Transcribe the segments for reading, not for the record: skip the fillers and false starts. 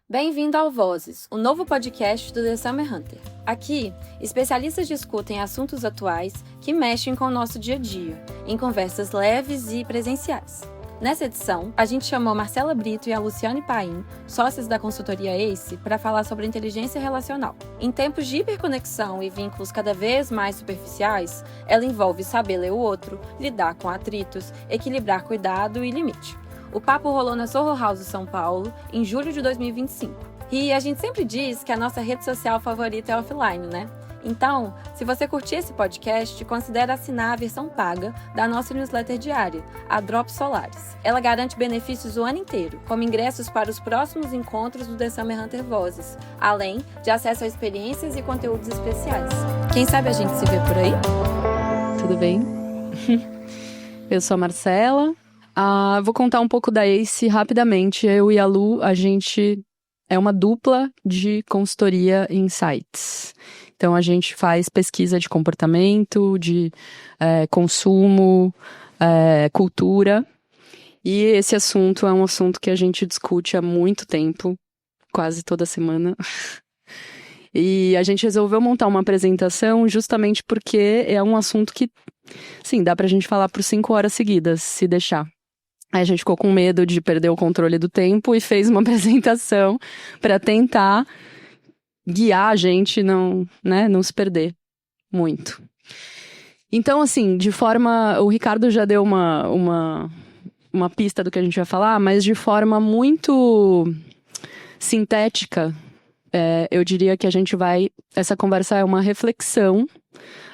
Bem-vindo ao Vozes, o novo podcast do The Summer Hunter. Aqui, especialistas discutem assuntos atuais que mexem com o nosso dia a dia, em conversas leves e presenciais. Nessa edição, a gente chamou a Marcela Brito e a Luciane Paim, sócias da consultoria ACE, para falar sobre inteligência relacional. Em tempos de hiperconexão e vínculos cada vez mais superficiais, ela envolve saber ler o outro, lidar com atritos, equilibrar cuidado e limite. O papo rolou na Soho House São Paulo, em julho de 2025. E a gente sempre diz que a nossa rede social favorita é offline, né? Então, se você curtir esse podcast, considere assinar a versão paga da nossa newsletter diária, a Drops Solares. Ela garante benefícios o ano inteiro, como ingressos para os próximos encontros do The Summer Hunter Vozes, além de acesso a experiências e conteúdos especiais. Quem sabe a gente se vê por aí? Tudo bem? Eu sou a Marcela. Vou contar um pouco da ACE rapidamente. Eu e a Lu, a gente é uma dupla de consultoria em insights. Então, a gente faz pesquisa de comportamento, de consumo, cultura. E esse assunto é um assunto que a gente discute há muito tempo, quase toda semana. E a gente resolveu montar uma apresentação justamente porque é um assunto que, sim, dá pra gente falar por 5 horas seguidas, se deixar. Aí a gente ficou com medo de perder o controle do tempo e fez uma apresentação para tentar guiar a gente não se perder muito. Então, assim, o Ricardo já deu uma pista do que a gente vai falar, mas de forma muito sintética, eu diria que essa conversa é uma reflexão.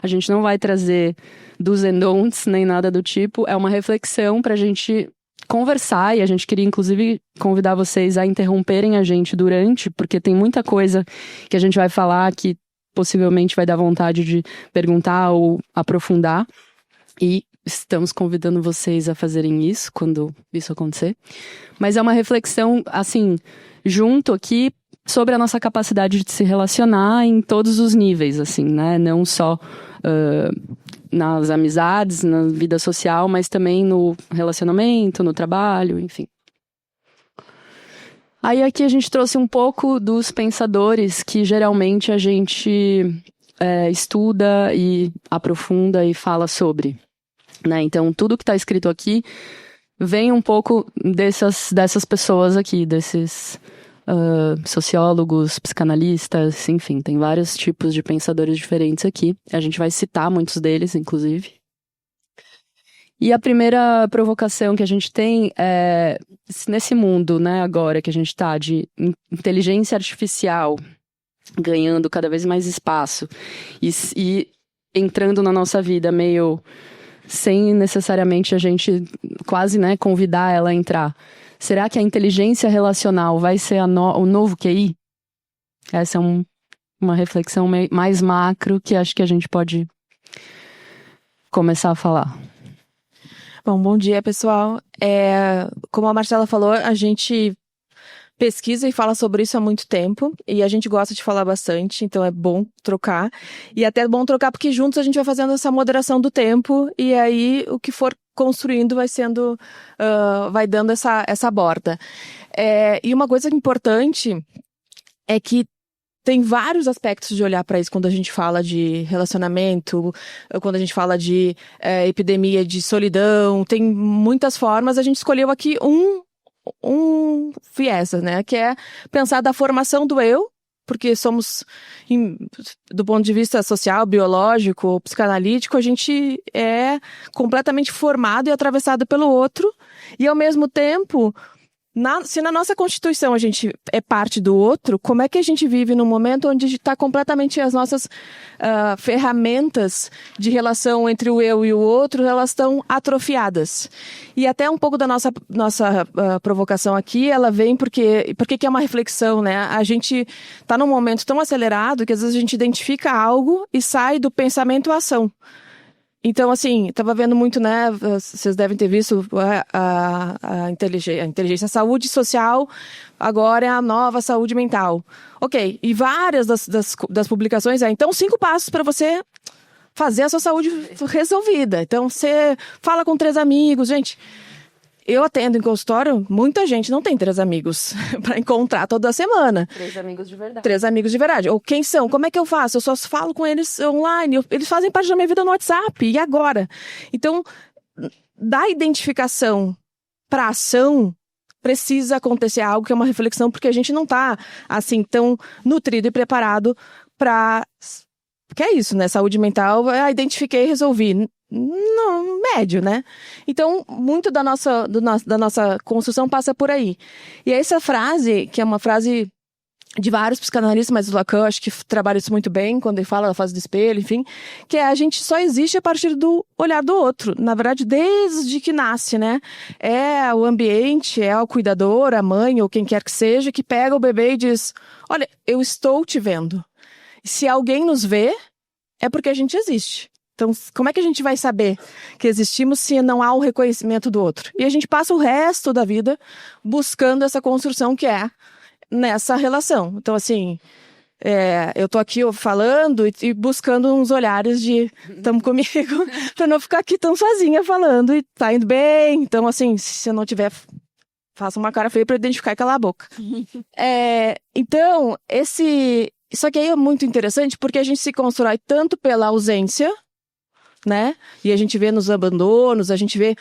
A gente não vai trazer do's and don'ts, nem nada do tipo. É uma reflexão pra gente conversar, e a gente queria, inclusive, convidar vocês a interromperem a gente durante, porque tem muita coisa que a gente vai falar que possivelmente vai dar vontade de perguntar ou aprofundar. E estamos convidando vocês a fazerem isso quando isso acontecer. Mas é uma reflexão, assim, junto aqui, sobre a nossa capacidade de se relacionar em todos os níveis, assim, né? Não só nas amizades, na vida social, mas também no relacionamento, no trabalho, enfim. Aí aqui a gente trouxe um pouco dos pensadores que geralmente a gente estuda e aprofunda e fala sobre, né? Então, tudo que está escrito aqui vem um pouco dessas pessoas aqui, desses sociólogos, psicanalistas, enfim, tem vários tipos de pensadores diferentes aqui. A gente vai citar muitos deles, inclusive. E a primeira provocação que a gente tem é, nesse mundo, né, agora que a gente está, de inteligência artificial ganhando cada vez mais espaço e entrando na nossa vida meio sem necessariamente a gente quase, né, convidar ela a entrar. Será que a inteligência relacional vai ser o novo QI? Essa é uma reflexão mais macro que acho que a gente pode começar a falar. Bom dia, pessoal. Como a Marcela falou, a gente pesquisa e fala sobre isso há muito tempo, e a gente gosta de falar bastante, então é bom trocar. E até é bom trocar porque juntos a gente vai fazendo essa moderação do tempo, e aí o que for construindo vai dando essa borda. E uma coisa importante é que tem vários aspectos de olhar para isso quando a gente fala de relacionamento, quando a gente fala de epidemia de solidão, tem muitas formas. A gente escolheu aqui um viés, né, que é pensar da formação do eu, porque somos, do ponto de vista social, biológico, psicanalítico, a gente é completamente formado e atravessado pelo outro, e ao mesmo tempo, se na nossa Constituição a gente é parte do outro, como é que a gente vive num momento onde está completamente as nossas ferramentas de relação entre o eu e o outro, elas estão atrofiadas? E até um pouco da nossa provocação aqui, ela vem porque é uma reflexão, né? A gente está num momento tão acelerado que às vezes a gente identifica algo e sai do pensamento à ação. Então, assim, estava vendo muito, né, vocês devem ter visto a inteligência, a saúde social, agora é a nova saúde mental. Ok, e várias das publicações então 5 passos para você fazer a sua saúde resolvida. Então, você fala com 3 amigos, gente, eu atendo em consultório, muita gente não tem 3 amigos para encontrar toda semana. 3 amigos de verdade. 3 amigos de verdade. Ou quem são? Como é que eu faço? Eu só falo com eles online. Eles fazem parte da minha vida no WhatsApp. E agora? Então, da identificação para ação, precisa acontecer algo que é uma reflexão, porque a gente não tá, assim, tão nutrido e preparado para... Porque é isso, né? Saúde mental, identifiquei e resolvi. Não, médio, né? Então, muito da nossa construção passa por aí. E essa frase, que é uma frase de vários psicanalistas, mas o Lacan acho que trabalha isso muito bem quando ele fala da fase do espelho, enfim, que é a gente só existe a partir do olhar do outro. Na verdade, desde que nasce, né? É o ambiente, é o cuidador, a mãe ou quem quer que seja, que pega o bebê e diz: olha, eu estou te vendo. Se alguém nos vê, é porque a gente existe. Então, como é que a gente vai saber que existimos se não há o reconhecimento do outro? E a gente passa o resto da vida buscando essa construção que é nessa relação. Então, assim, eu tô aqui falando e buscando uns olhares de tamo comigo, pra não ficar aqui tão sozinha falando e tá indo bem. Então, assim, se eu não tiver, faça uma cara feia pra identificar e calar a boca. Então, Só que aí é muito interessante porque a gente se constrói tanto pela ausência, né? E a gente vê nos abandonos, a gente vê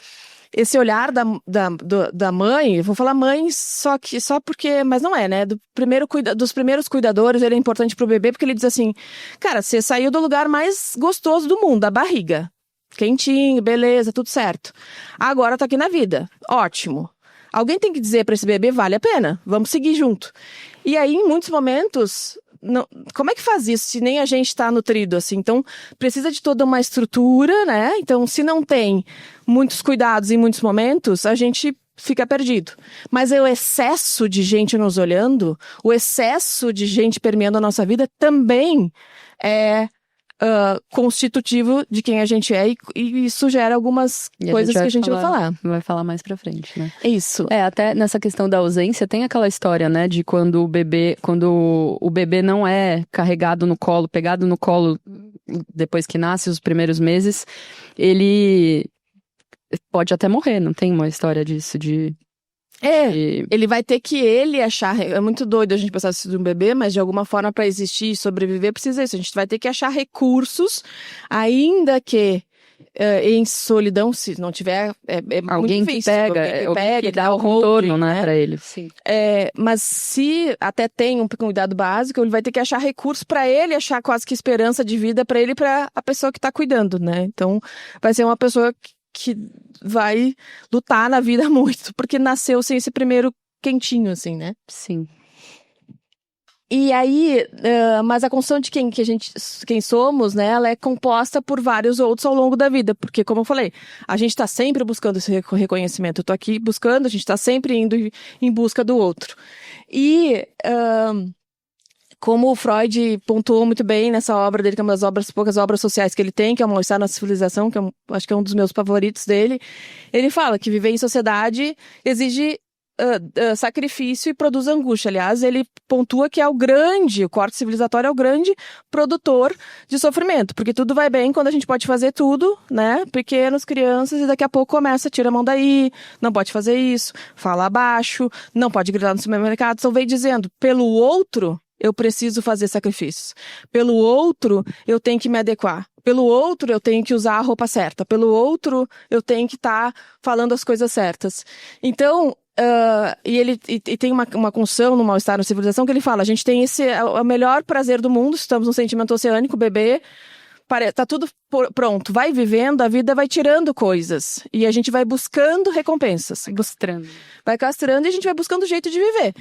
esse olhar da mãe, eu vou falar mãe só porque, mas não é, né? Dos primeiros cuidadores, ele é importante pro bebê porque ele diz assim: cara, você saiu do lugar mais gostoso do mundo, da barriga. Quentinho, beleza, tudo certo. Agora tá aqui na vida. Ótimo. Alguém tem que dizer pra esse bebê: vale a pena, vamos seguir junto. E aí, em muitos momentos... Não, como é que faz isso se nem a gente está nutrido assim? Então, precisa de toda uma estrutura, né? Então, se não tem muitos cuidados em muitos momentos, a gente fica perdido. Mas o excesso de gente nos olhando, o excesso de gente permeando a nossa vida também é constitutivo de quem a gente é, e isso gera algumas coisas que a gente vai falar. Vai falar mais pra frente, né? Isso. Até nessa questão da ausência, tem aquela história, né, de quando o bebê não é carregado no colo, pegado no colo depois que nasce, os primeiros meses, ele pode até morrer, não tem uma história disso, ele vai ter que achar, é muito doido a gente pensar isso de um bebê, mas de alguma forma para existir e sobreviver precisa isso, a gente vai ter que achar recursos, ainda que em solidão, se não tiver, alguém muito difícil. Alguém que dá o retorno, né, para ele. Sim. Mas se até tem um cuidado básico, ele vai ter que achar recursos para ele achar quase que esperança de vida para ele e para a pessoa que está cuidando, né? Então, vai ser uma pessoa que vai lutar na vida muito, porque nasceu sem esse primeiro quentinho, assim, né? Sim. E aí, mas a construção de quem somos, né, ela é composta por vários outros ao longo da vida, porque, como eu falei, a gente tá sempre buscando esse reconhecimento. Eu tô aqui buscando, a gente tá sempre indo em busca do outro. E... como o Freud pontuou muito bem nessa obra dele, que é uma das poucas obras sociais que ele tem, que é o Mal-Estar na Civilização, que acho que é um dos meus favoritos dele, ele fala que viver em sociedade exige sacrifício e produz angústia. Aliás, ele pontua que o corte civilizatório é o grande produtor de sofrimento, porque tudo vai bem quando a gente pode fazer tudo, né? Pequenos, crianças, e daqui a pouco tira a mão daí, não pode fazer isso, fala baixo, não pode gritar no supermercado, então vem dizendo, pelo outro... eu preciso fazer sacrifícios. Pelo outro, eu tenho que me adequar. Pelo outro, eu tenho que usar a roupa certa. Pelo outro, eu tenho que estar falando as coisas certas. Então, e tem uma construção no Mal-Estar na Civilização que ele fala, a gente tem o melhor prazer do mundo, estamos num sentimento oceânico, bebê, tá tudo pronto, vai vivendo, a vida vai tirando coisas. E a gente vai buscando recompensas. Vai castrando e a gente vai buscando jeito de viver.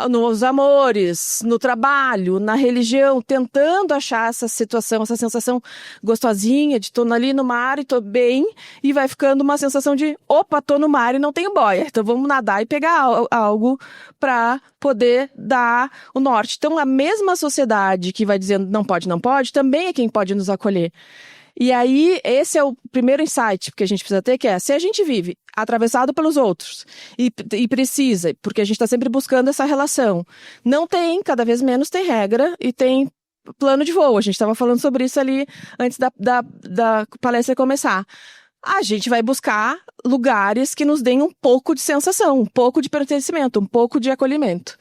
Nos amores, no trabalho, na religião, tentando achar essa situação, essa sensação gostosinha de tô ali no mar e tô bem. E vai ficando uma sensação de, opa, tô no mar e não tenho boia. Então vamos nadar e pegar algo pra poder dar o norte. Então a mesma sociedade que vai dizendo não pode, também é quem pode nos acolher. E aí, esse é o primeiro insight que a gente precisa ter, que é, se a gente vive atravessado pelos outros e precisa, porque a gente está sempre buscando essa relação, cada vez menos tem regra e tem plano de voo. A gente estava falando sobre isso ali antes da palestra começar. a gente vai buscar lugares que nos deem um pouco de sensação, um pouco de pertencimento, um pouco de acolhimento.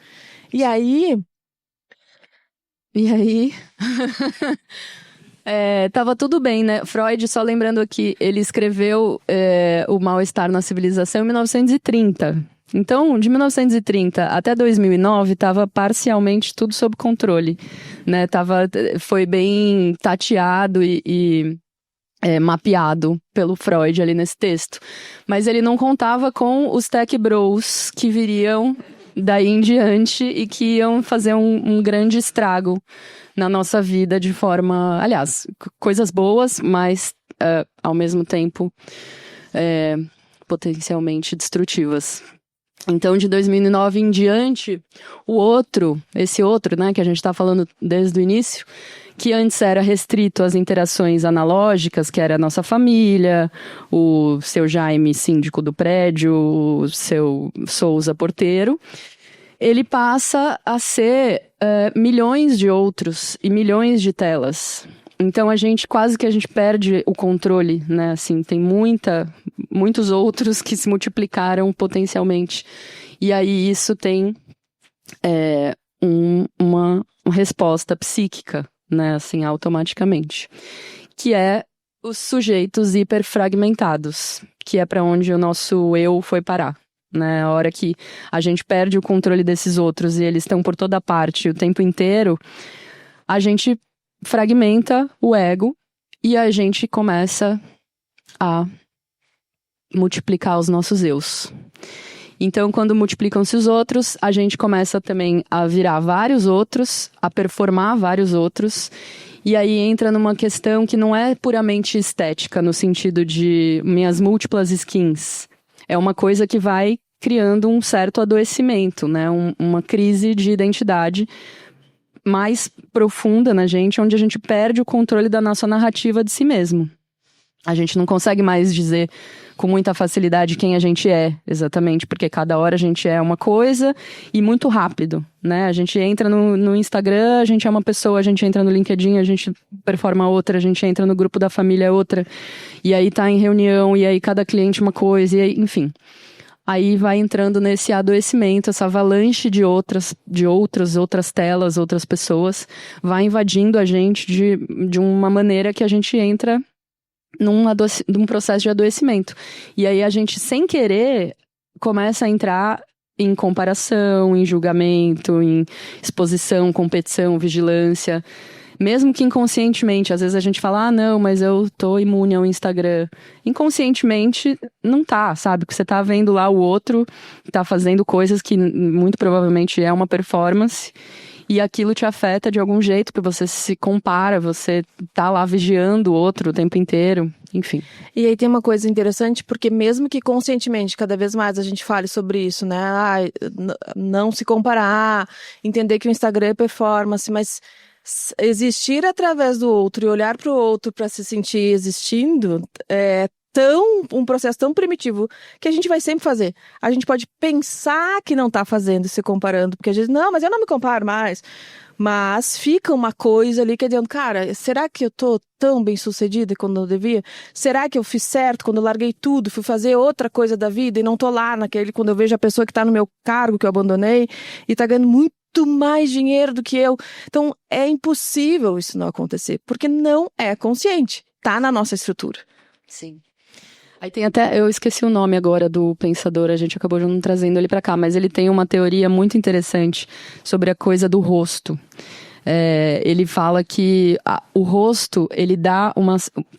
E aí... Tava tudo bem, né? Freud, só lembrando aqui, ele escreveu O Mal-Estar na Civilização em 1930. Então, de 1930 até 2009, estava parcialmente tudo sob controle, né? Foi bem tateado e mapeado pelo Freud ali nesse texto. Mas ele não contava com os tech bros que viriam daí em diante e que iam fazer um grande estrago na nossa vida de forma... Aliás, coisas boas, mas ao mesmo tempo potencialmente destrutivas. Então, de 2009 em diante, esse outro, né, que a gente está falando desde o início, que antes era restrito às interações analógicas, que era a nossa família, o seu Jaime, síndico do prédio, o seu Souza, porteiro, ele passa a ser milhões de outros e milhões de telas. Então, quase que a gente perde o controle, né? Assim, tem muitos outros que se multiplicaram potencialmente. E aí isso tem uma resposta psíquica, né? Assim, automaticamente. Que é os sujeitos hiperfragmentados, que é para onde o nosso eu foi parar. Né? A hora que a gente perde o controle desses outros e eles estão por toda parte o tempo inteiro, a gente fragmenta o ego e a gente começa a multiplicar os nossos eus. Então, quando multiplicam-se os outros, a gente começa também a virar vários outros, a performar vários outros, e aí entra numa questão que não é puramente estética, no sentido de minhas múltiplas skins. É uma coisa que vai criando um certo adoecimento, né? Uma crise de identidade mais profunda na gente, onde a gente perde o controle da nossa narrativa de si mesmo. A gente não consegue mais dizer com muita facilidade quem a gente é, exatamente, porque cada hora a gente é uma coisa e muito rápido, né? A gente entra no Instagram, a gente é uma pessoa, a gente entra no LinkedIn, a gente performa outra, a gente entra no grupo da família outra, e aí tá em reunião, e aí cada cliente uma coisa, e aí, enfim. Aí vai entrando nesse adoecimento, essa avalanche de outras telas, outras pessoas, vai invadindo a gente de uma maneira que a gente entra num processo de adoecimento. E aí a gente, sem querer, começa a entrar em comparação, em julgamento, em exposição, competição, vigilância. Mesmo que inconscientemente, às vezes a gente fala, não, mas eu tô imune ao Instagram. Inconscientemente, não tá, sabe? Porque você tá vendo lá o outro, tá fazendo coisas que muito provavelmente é uma performance, e aquilo te afeta de algum jeito, porque você se compara, você tá lá vigiando o outro o tempo inteiro, enfim. E aí tem uma coisa interessante, porque mesmo que conscientemente, cada vez mais a gente fale sobre isso, né? Não se comparar, entender que o Instagram é performance, mas existir através do outro e olhar para o outro para se sentir existindo é um processo tão primitivo que a gente vai sempre fazer. A gente pode pensar que não está fazendo e se comparando, porque a gente, não, mas eu não me comparo mais. Mas fica uma coisa ali que é dizendo, cara, será que eu tô tão bem sucedida quando eu devia? Será que eu fiz certo quando eu larguei tudo, fui fazer outra coisa da vida e não tô lá quando eu vejo a pessoa que tá no meu cargo que eu abandonei e tá ganhando muito mais dinheiro do que eu. Então, é impossível isso não acontecer, porque não é consciente, tá na nossa estrutura. Sim. Aí tem até, eu esqueci o nome agora do pensador, a gente acabou não trazendo ele pra cá, mas ele tem uma teoria muito interessante sobre a coisa do rosto. Ele fala que o rosto, ele dá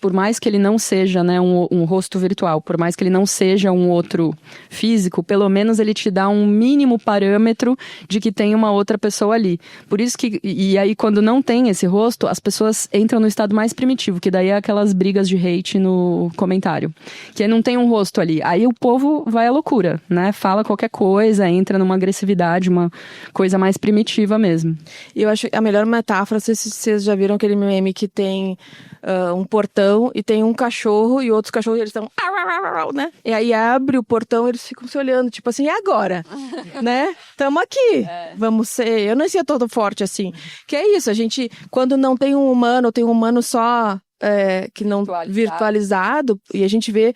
por mais que ele não seja, né, um rosto virtual, por mais que ele não seja um outro físico, pelo menos ele te dá um mínimo parâmetro de que tem uma outra pessoa ali. Por isso que, e aí quando não tem esse rosto, as pessoas entram no estado mais primitivo, que daí é aquelas brigas de hate no comentário, que não tem um rosto ali. Aí o povo vai à loucura, né, fala qualquer coisa, entra numa agressividade, uma coisa mais primitiva mesmo. E eu acho a melhor metáfora, vocês já viram aquele meme que tem um portão e tem um cachorro e outros cachorros, eles estão, né? E aí abre o portão, eles ficam se olhando, tipo assim, e agora? Né? Tamo aqui. Vamos ser, eu não sei todo forte assim. Que é isso, a gente, quando não tem um humano, ou tem um humano só que não virtualizado, e a gente vê,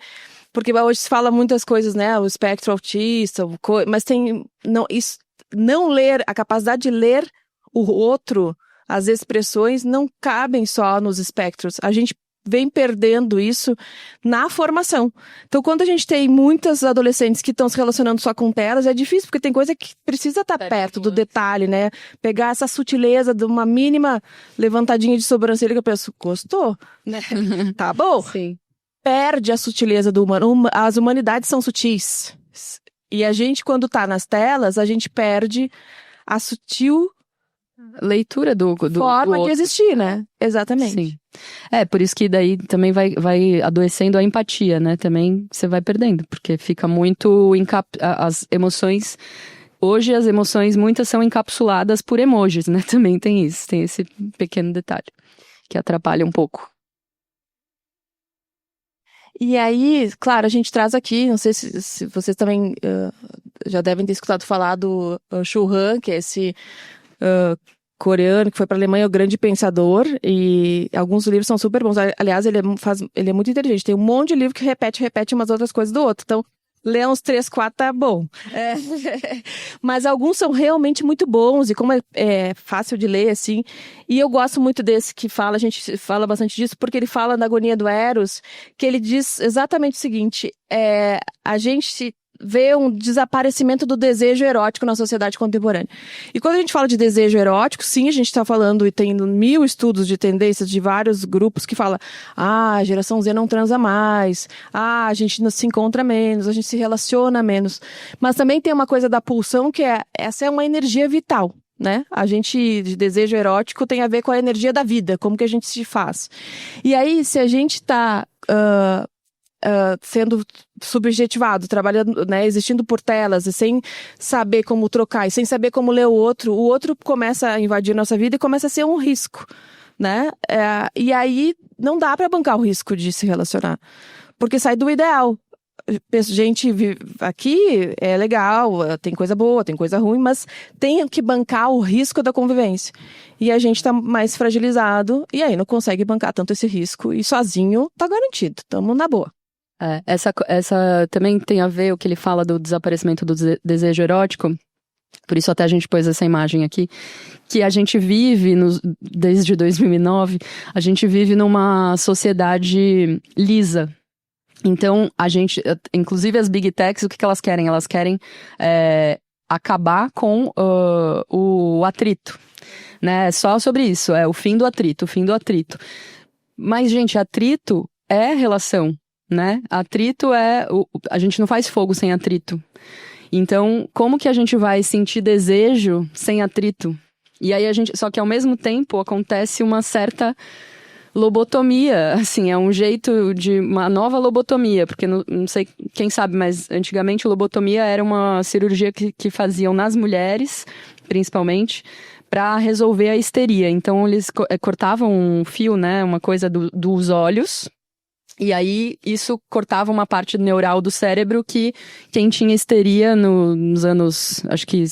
porque hoje se fala muitas coisas, né, o espectro autista, mas tem, não, isso, não ler, a capacidade de ler o outro, as expressões não cabem só nos espectros, a gente vem perdendo isso na formação. Então, quando a gente tem muitas adolescentes que estão se relacionando só com telas, é difícil, porque tem coisa que precisa estar perto do detalhe, né? Pegar essa sutileza de uma mínima levantadinha de sobrancelha que a pessoa gostou, né? Tá bom? Sim. Perde a sutileza do humano. As humanidades são sutis. E a gente, quando tá nas telas, a gente perde a sutil leitura do forma do de existir, né? Exatamente. Sim. Por isso que daí também vai adoecendo a empatia, né? Também você vai perdendo, porque fica muito as emoções. Hoje as emoções muitas são encapsuladas por emojis, né? Também tem isso, tem esse pequeno detalhe que atrapalha um pouco. E aí, claro, a gente traz aqui, não sei se vocês também já devem ter escutado falar do Shu Han, que é esse coreano que foi para a Alemanha, o grande pensador, e alguns livros são super bons. Aliás, ele é muito inteligente, tem um monte de livro que repete umas outras coisas do outro, então ler uns 3, 4 tá bom. Mas alguns são realmente muito bons, e como é fácil de ler, assim, e eu gosto muito desse que a gente fala bastante disso, porque ele fala na Agonia do Eros, que ele diz exatamente o seguinte, a gente vê um desaparecimento do desejo erótico na sociedade contemporânea. E quando a gente fala de desejo erótico, sim, a gente está falando, e tem 1000 estudos de tendências de vários grupos que falam, a geração Z não transa mais, a gente se encontra menos, a gente se relaciona menos. Mas também tem uma coisa da pulsão que essa é uma energia vital, né? A gente, de desejo erótico, tem a ver com a energia da vida, como que a gente se faz. E aí, se a gente está sendo subjetivado, trabalhando, né, existindo por telas e sem saber como trocar e sem saber como ler o outro começa a invadir nossa vida e começa a ser um risco, né? E aí não dá para bancar o risco de se relacionar, porque sai do ideal. Gente, aqui é legal, tem coisa boa, tem coisa ruim, mas tem que bancar o risco da convivência. E a gente tá mais fragilizado e aí não consegue bancar tanto esse risco e sozinho tá garantido, tamo na boa. Essa também tem a ver o que ele fala do desaparecimento do desejo erótico, por isso até a gente pôs essa imagem aqui, que a gente vive, desde 2009, a gente vive numa sociedade lisa. Então, inclusive as Big Techs, o que elas querem? Elas querem acabar com o atrito, né? Só sobre isso, o fim do atrito, o fim do atrito. Mas, gente, atrito é relação, né? Atrito a gente não faz fogo sem atrito. Então, como que a gente vai sentir desejo sem atrito? E aí só que ao mesmo tempo acontece uma certa lobotomia, assim, é um jeito de uma nova lobotomia, porque não sei quem sabe, mas antigamente lobotomia era uma cirurgia que faziam nas mulheres, principalmente, para resolver a histeria. Então eles cortavam um fio, né, uma coisa dos olhos. E aí, isso cortava uma parte neural do cérebro que quem tinha histeria nos anos, acho que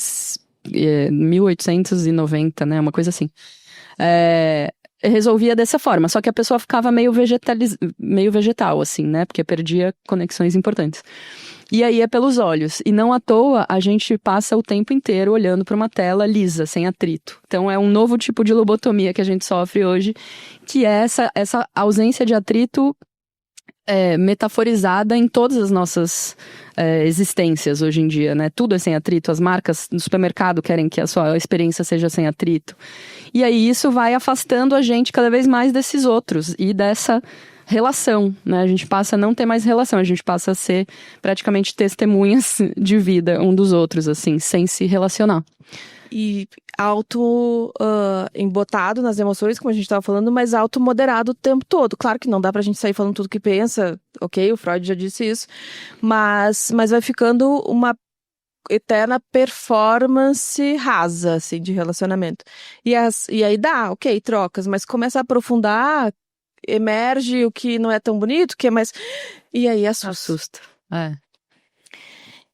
1890, né? Uma coisa assim. Resolvia dessa forma, só que a pessoa ficava meio vegetal, assim, né? Porque perdia conexões importantes. E aí é pelos olhos. E não à toa, a gente passa o tempo inteiro olhando para uma tela lisa, sem atrito. Então é um novo tipo de lobotomia que a gente sofre hoje, que é essa ausência de atrito metaforizada em todas as nossas existências hoje em dia, né? Tudo é sem atrito, as marcas no supermercado querem que a sua experiência seja sem atrito. E aí isso vai afastando a gente cada vez mais desses outros e dessa relação, né? A gente passa a não ter mais relação, a gente passa a ser praticamente testemunhas de vida um dos outros, assim, sem se relacionar. E embotado nas emoções, como a gente estava falando, mas moderado o tempo todo. Claro que não dá pra gente sair falando tudo que pensa, ok, o Freud já disse isso, mas vai ficando uma eterna performance rasa, assim, de relacionamento. E aí ok, trocas, mas começa a aprofundar, emerge o que não é tão bonito, que é mais... E aí assusta.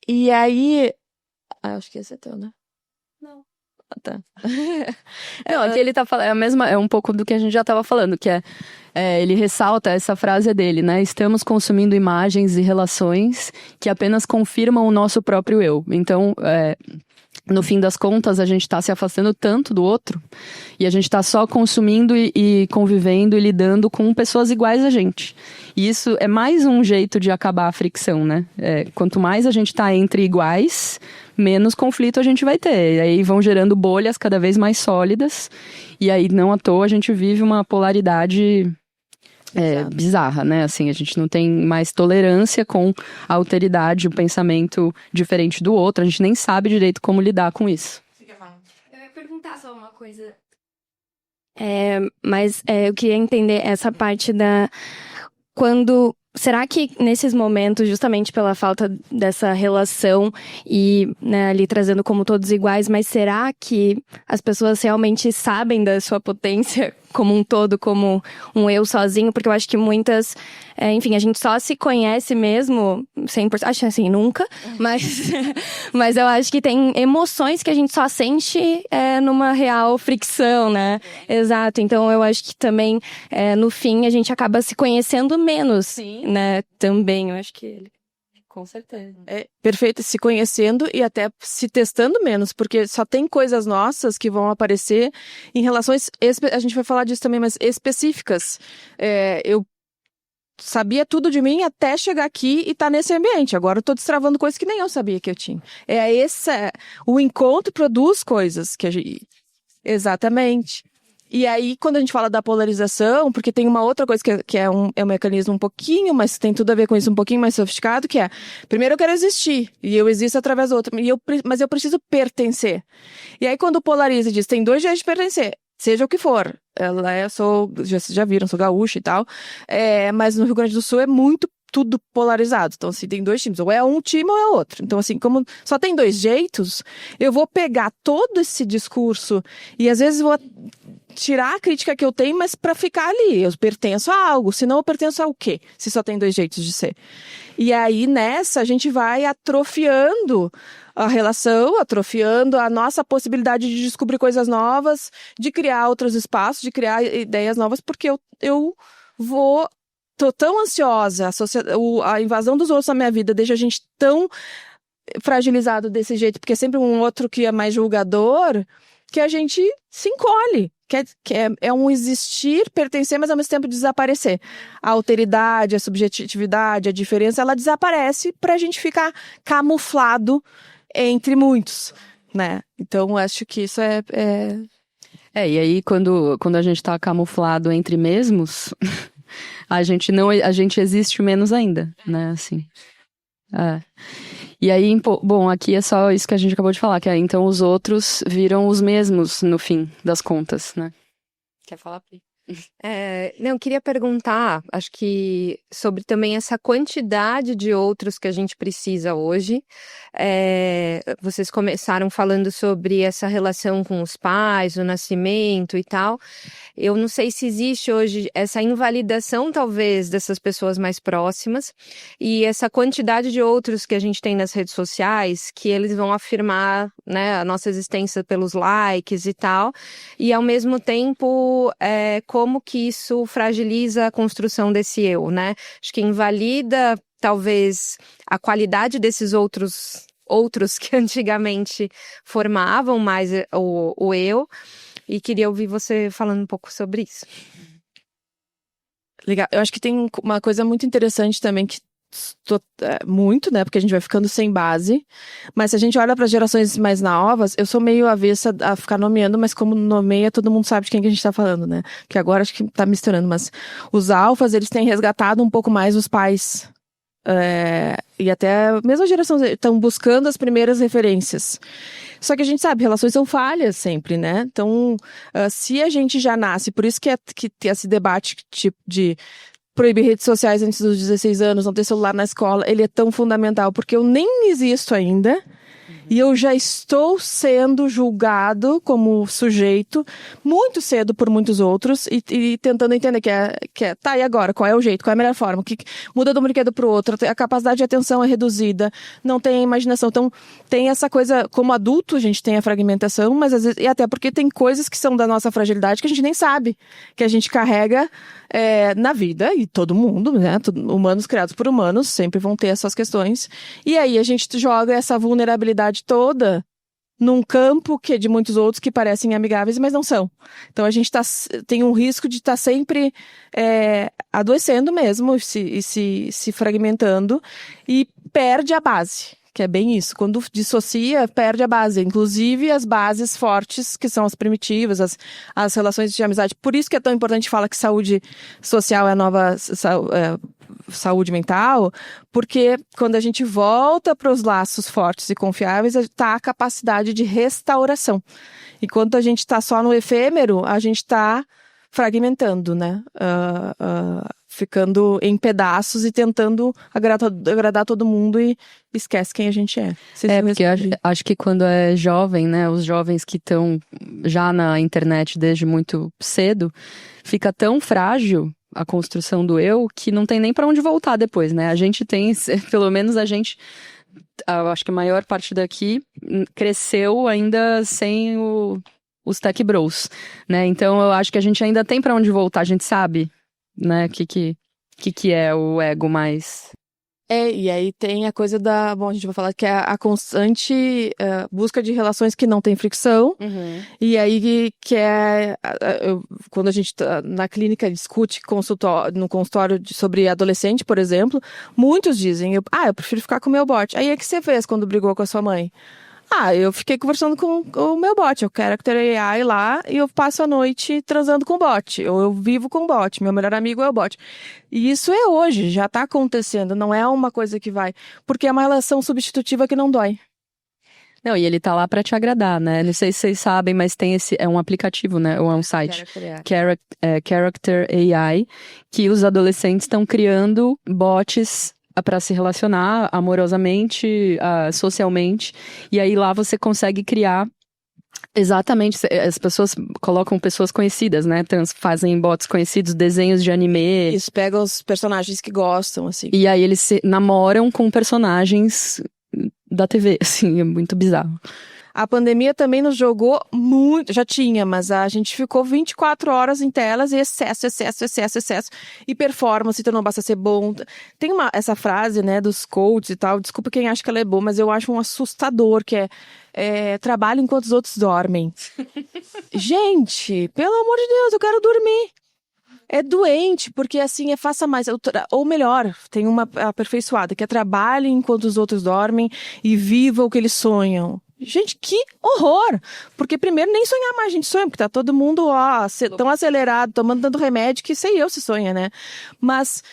E aí... acho que esse é teu, né? Não. Tá. Não, aqui ele tá falando, é um pouco do que a gente já tava falando, que ele ressalta, essa frase dele, né? Estamos consumindo imagens e relações que apenas confirmam o nosso próprio eu. Então, no fim das contas, a gente tá se afastando tanto do outro e a gente tá só consumindo e convivendo e lidando com pessoas iguais a gente. E isso é mais um jeito de acabar a fricção, né? Quanto mais a gente tá entre iguais, menos conflito a gente vai ter. E aí vão gerando bolhas cada vez mais sólidas. E aí, não à toa, a gente vive uma polaridade bizarra, né? Assim, a gente não tem mais tolerância com a alteridade, o pensamento diferente do outro. A gente nem sabe direito como lidar com isso. Eu ia perguntar só uma coisa. Mas eu queria entender essa parte da... Será que nesses momentos, justamente pela falta dessa relação e, né, ali trazendo como todos iguais, mas será que as pessoas realmente sabem da sua potência como um todo, como um eu sozinho? Porque eu acho que muitas... enfim, a gente só se conhece mesmo 100%, acho assim, nunca, mas eu acho que tem emoções que a gente só sente numa real fricção, né? Exato, então eu acho que também, no fim, a gente acaba se conhecendo menos. Sim. Né, também, eu acho que ele. Com certeza. Perfeito, se conhecendo e até se testando menos, porque só tem coisas nossas que vão aparecer em relações, a gente vai falar disso também, mas específicas. Eu sabia tudo de mim até chegar aqui e estar nesse ambiente. Agora eu tô destravando coisas que nem eu sabia que eu tinha. O encontro produz coisas que a gente... Exatamente. E aí, quando a gente fala da polarização, porque tem uma outra coisa que é um mecanismo um pouquinho, mas tem tudo a ver com isso, um pouquinho mais sofisticado, que primeiro eu quero existir, e eu existo através do outro, mas eu preciso pertencer. E aí, quando polariza e diz, tem dois jeitos de pertencer, seja o que for. Vocês já viram, sou gaúcha e tal, mas no Rio Grande do Sul é muito tudo polarizado. Então, assim, tem dois times. Ou é um time ou é outro. Então, assim, como só tem dois jeitos, eu vou pegar todo esse discurso e, às vezes, vou tirar a crítica que eu tenho, mas para ficar ali. Eu pertenço a algo. Senão, eu pertenço ao quê? Se só tem dois jeitos de ser. E aí, nessa, a gente vai atrofiando a relação, atrofiando a nossa possibilidade de descobrir coisas novas, de criar outros espaços, de criar ideias novas, porque eu tô tão ansiosa, a invasão dos outros na minha vida deixa a gente tão fragilizado desse jeito, porque é sempre um outro que é mais julgador, que a gente se encolhe. É um existir, pertencer, mas ao mesmo tempo desaparecer. A alteridade, a subjetividade, a diferença, ela desaparece pra gente ficar camuflado entre muitos, né? Então, acho que isso e aí quando a gente tá camuflado entre mesmos... A gente existe menos ainda, né, assim. E aí, bom, aqui é só isso que a gente acabou de falar, que então os outros viram os mesmos no fim das contas, né. Quer falar, Pri? Não, eu queria perguntar, acho que sobre também essa quantidade de outros que a gente precisa hoje. Vocês começaram falando sobre essa relação com os pais, o nascimento e tal. Eu não sei se existe hoje essa invalidação, talvez, dessas pessoas mais próximas e essa quantidade de outros que a gente tem nas redes sociais, que eles vão afirmar, né, a nossa existência pelos likes e tal, e ao mesmo tempo, como que isso fragiliza a construção desse eu, né? Acho que invalida, talvez, a qualidade desses outros que antigamente formavam mais o eu, e queria ouvir você falando um pouco sobre isso. Legal. Eu acho que tem uma coisa muito interessante também que muito, né? Porque a gente vai ficando sem base. Mas se a gente olha para as gerações mais novas, eu sou meio avessa a ficar nomeando, mas como nomeia, todo mundo sabe de quem que a gente tá falando, né? Que agora acho que tá misturando, mas os alfas, eles têm resgatado um pouco mais os pais. E até a mesma geração estão buscando as primeiras referências. Só que a gente sabe, relações são falhas sempre, né? Então, se a gente já nasce, por isso que tem esse debate tipo de proibir redes sociais antes dos 16 anos, não ter celular na escola, ele é tão fundamental, porque eu nem existo ainda, E eu já estou sendo julgado como sujeito muito cedo por muitos outros e tentando entender tá, e agora? Qual é o jeito? Qual é a melhor forma? Muda de um brinquedo pro outro, a capacidade de atenção é reduzida, não tem imaginação. Então, tem essa coisa, como adulto a gente tem a fragmentação, mas às vezes, e até porque tem coisas que são da nossa fragilidade que a gente nem sabe, que a gente carrega na vida, e todo mundo, né? Humanos criados por humanos sempre vão ter essas questões. E aí a gente joga essa vulnerabilidade toda num campo que é de muitos outros que parecem amigáveis, mas não são. Então a gente tem um risco de estar sempre adoecendo mesmo e se fragmentando e perde a base. Que é bem isso. Quando dissocia, perde a base. Inclusive as bases fortes, que são as primitivas, as relações de amizade. Por isso que é tão importante falar que saúde social é a nova saúde mental, porque quando a gente volta para os laços fortes e confiáveis, está a capacidade de restauração. E quando a gente está só no efêmero, a gente está fragmentando, né? Ficando em pedaços e tentando agradar todo mundo e esquece quem a gente é. Porque acho que quando é jovem, né, os jovens que estão já na internet desde muito cedo, fica tão frágil a construção do eu que não tem nem para onde voltar depois, né? A gente tem, pelo menos a gente, eu acho que a maior parte daqui cresceu ainda sem os tech bros, né? Então eu acho que a gente ainda tem para onde voltar, a gente sabe, né, o que é o ego mais... E aí tem a coisa bom, a gente vai falar que é a constante busca de relações que não tem fricção, e aí quando a gente na clínica discute no consultório sobre adolescente, por exemplo, muitos dizem, eu prefiro ficar com o meu bot. Aí que você fez quando brigou com a sua mãe? Eu fiquei conversando com o meu bot, o Character AI lá, e eu passo a noite transando com o bot, ou eu vivo com o bot, meu melhor amigo é o bot. E isso é hoje, já tá acontecendo, não é uma coisa que vai, porque é uma relação substitutiva que não dói. Não, e ele tá lá pra te agradar, né? Não sei se vocês sabem, mas tem é um aplicativo, né? Ou é um site, Character AI, que os adolescentes estão criando bots para se relacionar amorosamente, socialmente, e aí lá você consegue criar exatamente, as pessoas colocam pessoas conhecidas, né, fazem bots conhecidos, desenhos de anime. Isso, pega os personagens que gostam, assim. E aí eles se namoram com personagens da TV, assim, é muito bizarro. A pandemia também nos jogou muito, já tinha, mas a gente ficou 24 horas em telas e excesso. E performance, então não basta ser bom. Tem essa frase, né, dos coaches e tal, desculpa quem acha que ela é boa, mas eu acho um assustador, que é trabalho enquanto os outros dormem. Gente, pelo amor de Deus, eu quero dormir. É doente, porque assim faça mais. Ou melhor, tem uma aperfeiçoada, que é trabalhe enquanto os outros dormem e viva o que eles sonham. Gente, que horror! Porque primeiro nem sonhar mais a gente sonha, porque tá todo mundo tão acelerado, tomando tanto remédio, que sei eu se sonha, né? Mas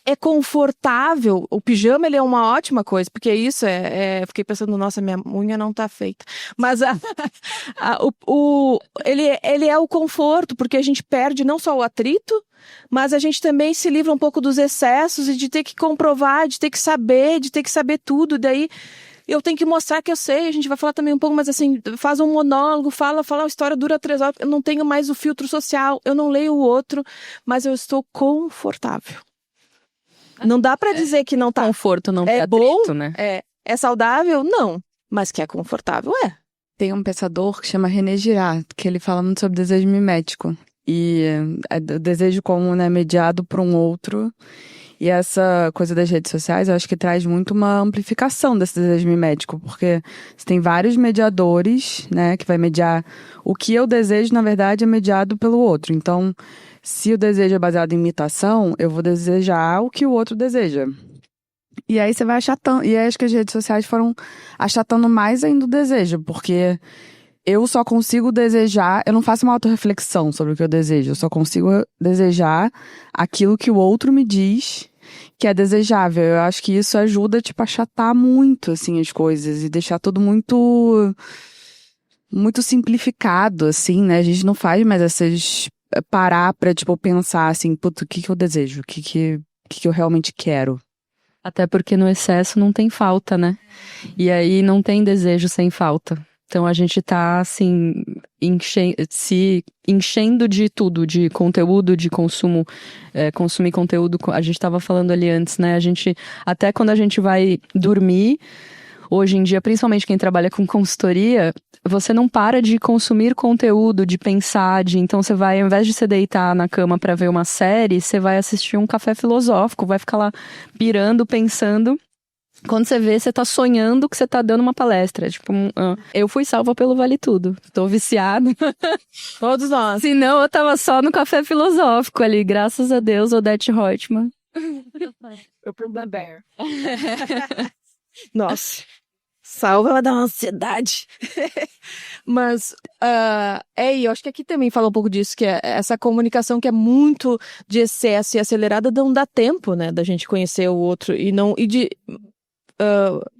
é confortável, o pijama ele é uma ótima coisa, porque isso fiquei pensando, nossa, minha unha não tá feita. Mas ele é o conforto, porque a gente perde não só o atrito, mas a gente também se livra um pouco dos excessos e de ter que comprovar, de ter que saber tudo, daí eu tenho que mostrar que eu sei, a gente vai falar também um pouco, mas assim, faz um monólogo, fala, a história dura 3 horas, eu não tenho mais o filtro social, eu não leio o outro, mas eu estou confortável. Não dá pra dizer que não tá. Conforto não é atrito, bom, né? É saudável? Não. Mas que é confortável, é. Tem um pensador que chama René Girard, que ele fala muito sobre desejo mimético. E o desejo como, né, mediado por um outro. E essa coisa das redes sociais, eu acho que traz muito uma amplificação desse desejo mimético, porque você tem vários mediadores, né, que vai mediar o que eu desejo, na verdade, é mediado pelo outro. Então, se o desejo é baseado em imitação, eu vou desejar o que o outro deseja. E aí você vai achatando, e aí acho que as redes sociais foram achatando mais ainda o desejo, porque eu só consigo desejar, eu não faço uma autorreflexão sobre o que eu desejo, eu só consigo desejar aquilo que o outro me diz que é desejável. Eu acho que isso ajuda, a achatar muito, assim, as coisas e deixar tudo muito simplificado, assim, né? A gente não faz mais parar pra, pensar, assim, o que eu desejo, o que eu realmente quero. Até porque no excesso não tem falta, né? E aí não tem desejo sem falta. Então a gente tá, assim, se enchendo de tudo, de conteúdo, de consumo, consumir conteúdo. A gente tava falando ali antes, né? A gente, até quando a gente vai dormir, hoje em dia, principalmente quem trabalha com consultoria, você não para de consumir conteúdo, de pensar, então você vai, ao invés de você deitar na cama para ver uma série, você vai assistir um café filosófico, vai ficar lá pirando, pensando. Quando você vê, você tá sonhando que você tá dando uma palestra. Tipo, eu fui salva pelo Vale Tudo. Tô viciada. Todos nós. Senão eu tava só no café filosófico ali, graças a Deus, Odete Roitman. Eu problema bear. Nossa. Salva, ela dá uma ansiedade. Mas, eu acho que aqui também fala um pouco disso, que é essa comunicação que é muito de excesso e acelerada, não dá tempo, né, da gente conhecer o outro e de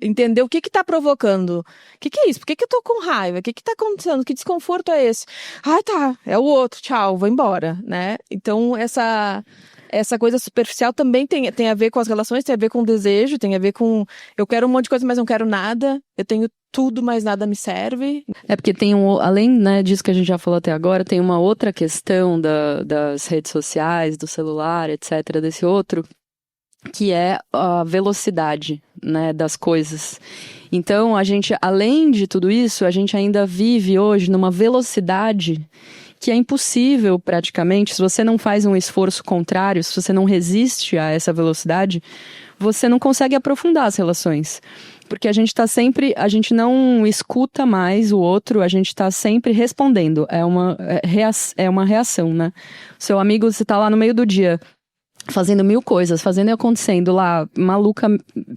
entender o que tá provocando. O que é isso? Por que eu tô com raiva? O que tá acontecendo? Que desconforto é esse? Tá, é o outro, tchau, vou embora, né? Então, essa coisa superficial também tem a ver com as relações, tem a ver com o desejo, tem a ver com eu quero um monte de coisa, mas não quero nada. Eu tenho tudo, mas nada me serve. É porque tem além, né, disso que a gente já falou até agora, tem uma outra questão das redes sociais, do celular, etc., desse outro, que é a velocidade, né, das coisas. Então, a gente, além de tudo isso, a gente ainda vive hoje numa velocidade que é impossível, praticamente, se você não faz um esforço contrário, se você não resiste a essa velocidade, você não consegue aprofundar as relações. Porque a gente não escuta mais o outro, a gente tá sempre respondendo. É uma reação, né? Seu amigo, você tá lá no meio do dia, fazendo 1000 coisas, fazendo e acontecendo lá, maluca,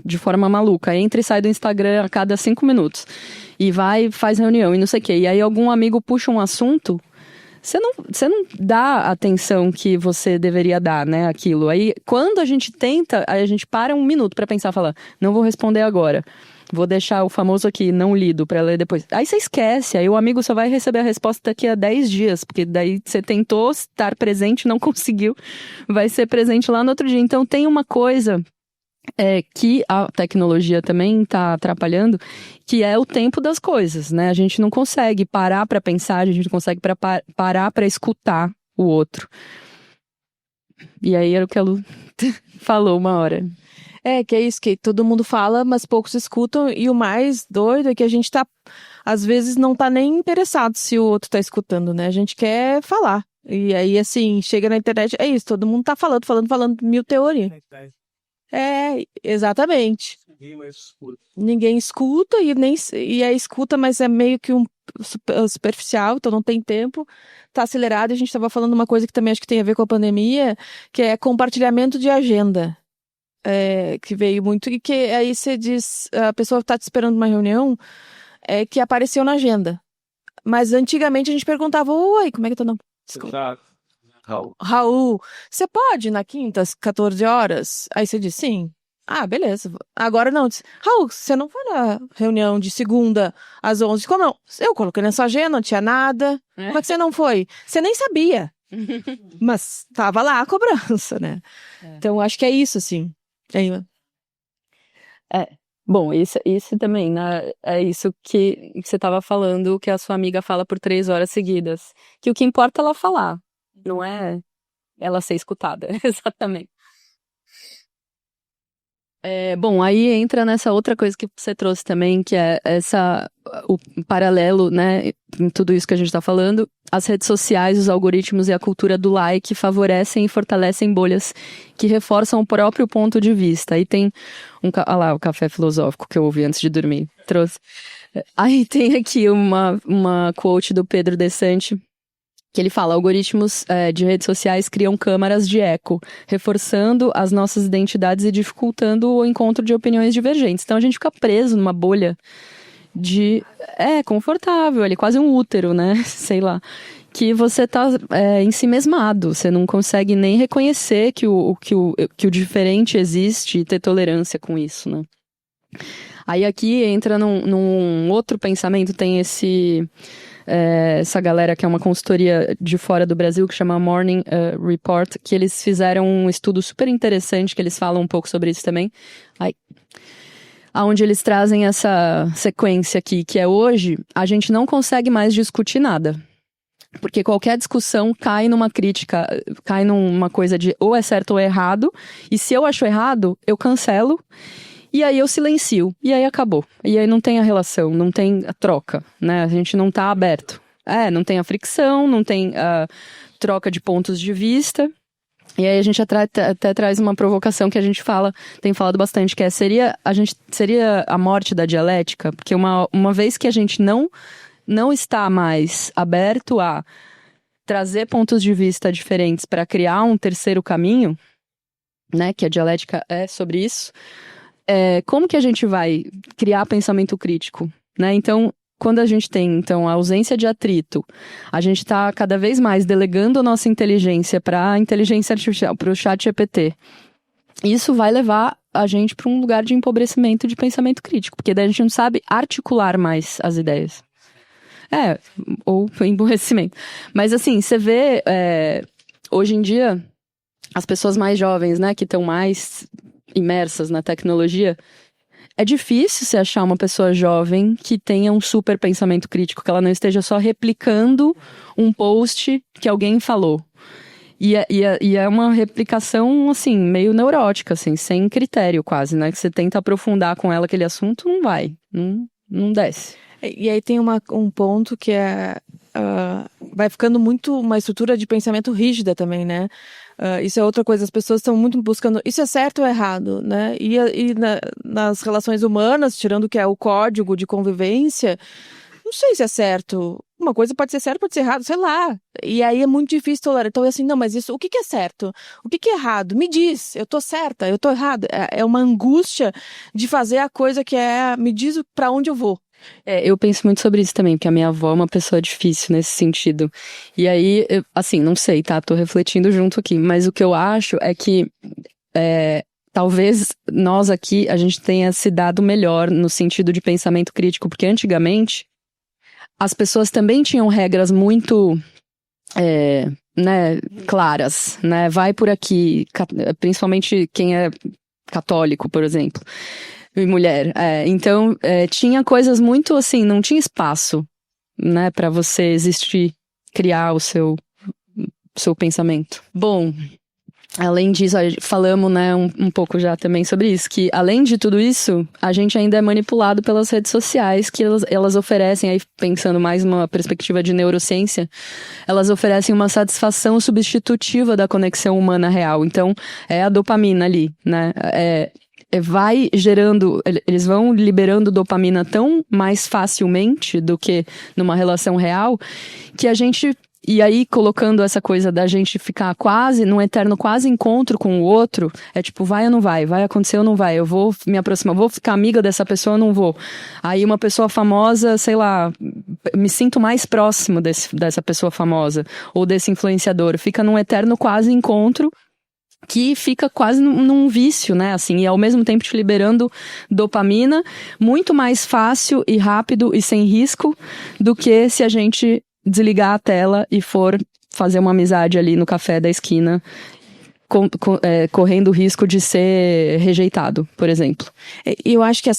de forma maluca, entra e sai do Instagram a cada 5 minutos, e vai, faz reunião e não sei o quê, e aí algum amigo puxa um assunto, você não dá a atenção que você deveria dar, né, aquilo. Aí, quando a gente para 1 minuto pra pensar, fala, não vou responder agora. Vou deixar o famoso aqui, não lido, pra ler depois. Aí você esquece, aí o amigo só vai receber a resposta daqui a 10 dias, porque daí você tentou estar presente, não conseguiu, vai ser presente lá no outro dia. Então tem uma coisa que a tecnologia também está atrapalhando, que é o tempo das coisas, né? A gente não consegue parar para pensar, a gente não consegue parar para escutar o outro. E aí era o que a Lu falou uma hora. Que é isso, que todo mundo fala, mas poucos escutam, e o mais doido é que a gente às vezes não tá nem interessado se o outro tá escutando, né? A gente quer falar. E aí, assim, chega na internet, é isso, todo mundo tá falando 1000 teorias. Exatamente. Ninguém escuta e escuta, mas é meio que superficial, então não tem tempo, tá acelerado. A gente tava falando uma coisa que também acho que tem a ver com a pandemia, que é compartilhamento de agenda. Que veio muito, e que aí você diz, a pessoa tá te esperando numa reunião, que apareceu na agenda. Mas antigamente a gente perguntava, oi, como é que é teu nome? Desculpa. Raul, você pode ir na quinta às 14 horas? Aí você diz, sim. Ah, beleza. Agora não. Raul, você não foi na reunião de segunda às 11? Como não? Eu coloquei na sua agenda, não tinha nada. Como é que você não foi? Você nem sabia. Mas tava lá a cobrança, né? Então, acho que é isso, assim. Bom, isso também, né? É isso que você estava falando, que a sua amiga fala por 3 horas seguidas. Que o que importa é ela falar, não é ela ser escutada, exatamente. Bom, aí entra nessa outra coisa que você trouxe também, que é o paralelo, né, em tudo isso que a gente está falando. As redes sociais, os algoritmos e a cultura do like favorecem e fortalecem bolhas que reforçam o próprio ponto de vista. Aí tem olha lá, o café filosófico que eu ouvi antes de dormir, trouxe. Aí tem aqui uma quote do Pedro Desante, que ele fala, algoritmos de redes sociais criam câmaras de eco, reforçando as nossas identidades e dificultando o encontro de opiniões divergentes. Então a gente fica preso numa bolha confortável, ali, quase um útero, né? Sei lá. Que você tá ensimesmado, você não consegue nem reconhecer que o diferente existe e ter tolerância com isso, né? Aí aqui entra num outro pensamento, tem essa galera que é uma consultoria de fora do Brasil, que chama Morning Report, que eles fizeram um estudo super interessante, que eles falam um pouco sobre isso também, onde eles trazem essa sequência aqui, que é hoje, a gente não consegue mais discutir nada. Porque qualquer discussão cai numa crítica, cai numa coisa de ou é certo ou é errado, e se eu acho errado, eu cancelo, e aí eu silencio, e aí acabou. E aí não tem a relação, não tem a troca, né? A gente não tá aberto. Não tem a fricção, não tem a troca de pontos de vista. E aí a gente até traz uma provocação que a gente tem falado bastante, que seria a morte da dialética, porque uma vez que a gente não está mais aberto a trazer pontos de vista diferentes para criar um terceiro caminho, né, que a dialética é sobre isso, como que a gente vai criar pensamento crítico, né? Então, quando a gente tem a ausência de atrito, a gente está cada vez mais delegando a nossa inteligência para a inteligência artificial, para o chat GPT. Isso vai levar a gente para um lugar de empobrecimento de pensamento crítico, porque daí a gente não sabe articular mais as ideias. Ou emburrecimento. Mas assim, você vê, hoje em dia, as pessoas mais jovens, né, que estão mais imersas na tecnologia, é difícil você achar uma pessoa jovem que tenha um super pensamento crítico, que ela não esteja só replicando um post que alguém falou. E é uma replicação, assim, meio neurótica, assim, sem critério quase, né? Que você tenta aprofundar com ela aquele assunto, não vai, não desce. E aí tem um ponto que vai ficando muito uma estrutura de pensamento rígida também, né? Isso é outra coisa, as pessoas estão muito buscando, isso é certo ou errado, né? Nas relações humanas, tirando o que é o código de convivência, não sei se é certo. Uma coisa pode ser certa, pode ser errado, sei lá. E aí é muito difícil tolerar. Então é assim, não, mas isso, o que é certo? O que é errado? Me diz, eu tô certa, eu tô errada. É uma angústia de fazer a coisa que me diz pra onde eu vou. Eu penso muito sobre isso também, porque a minha avó é uma pessoa difícil nesse sentido. E aí, assim, não sei, tá? Tô refletindo junto aqui. Mas o que eu acho é que talvez nós aqui, a gente tenha se dado melhor no sentido de pensamento crítico, porque antigamente as pessoas também tinham regras muito claras, né? Vai por aqui, principalmente quem é católico, por exemplo. E mulher. Então, tinha coisas muito assim, não tinha espaço, né, para você existir, criar o seu pensamento. Bom, além disso, falamos, né, um pouco já também sobre isso, que além de tudo isso, a gente ainda é manipulado pelas redes sociais, que elas oferecem, aí pensando mais numa perspectiva de neurociência, elas oferecem uma satisfação substitutiva da conexão humana real. Então, é a dopamina ali, né, vai gerando, eles vão liberando dopamina tão mais facilmente do que numa relação real, que a gente, e aí colocando essa coisa da gente ficar quase, num eterno quase encontro com o outro, tipo, vai ou não vai acontecer ou não vai, eu vou me aproximar, vou ficar amiga dessa pessoa ou não vou. Aí uma pessoa famosa, sei lá, me sinto mais próximo dessa pessoa famosa, ou desse influenciador, fica num eterno quase encontro, que fica quase num vício, né, assim, e ao mesmo tempo te liberando dopamina, muito mais fácil e rápido e sem risco do que se a gente desligar a tela e for fazer uma amizade ali no café da esquina, correndo o risco de ser rejeitado, por exemplo. Eu acho que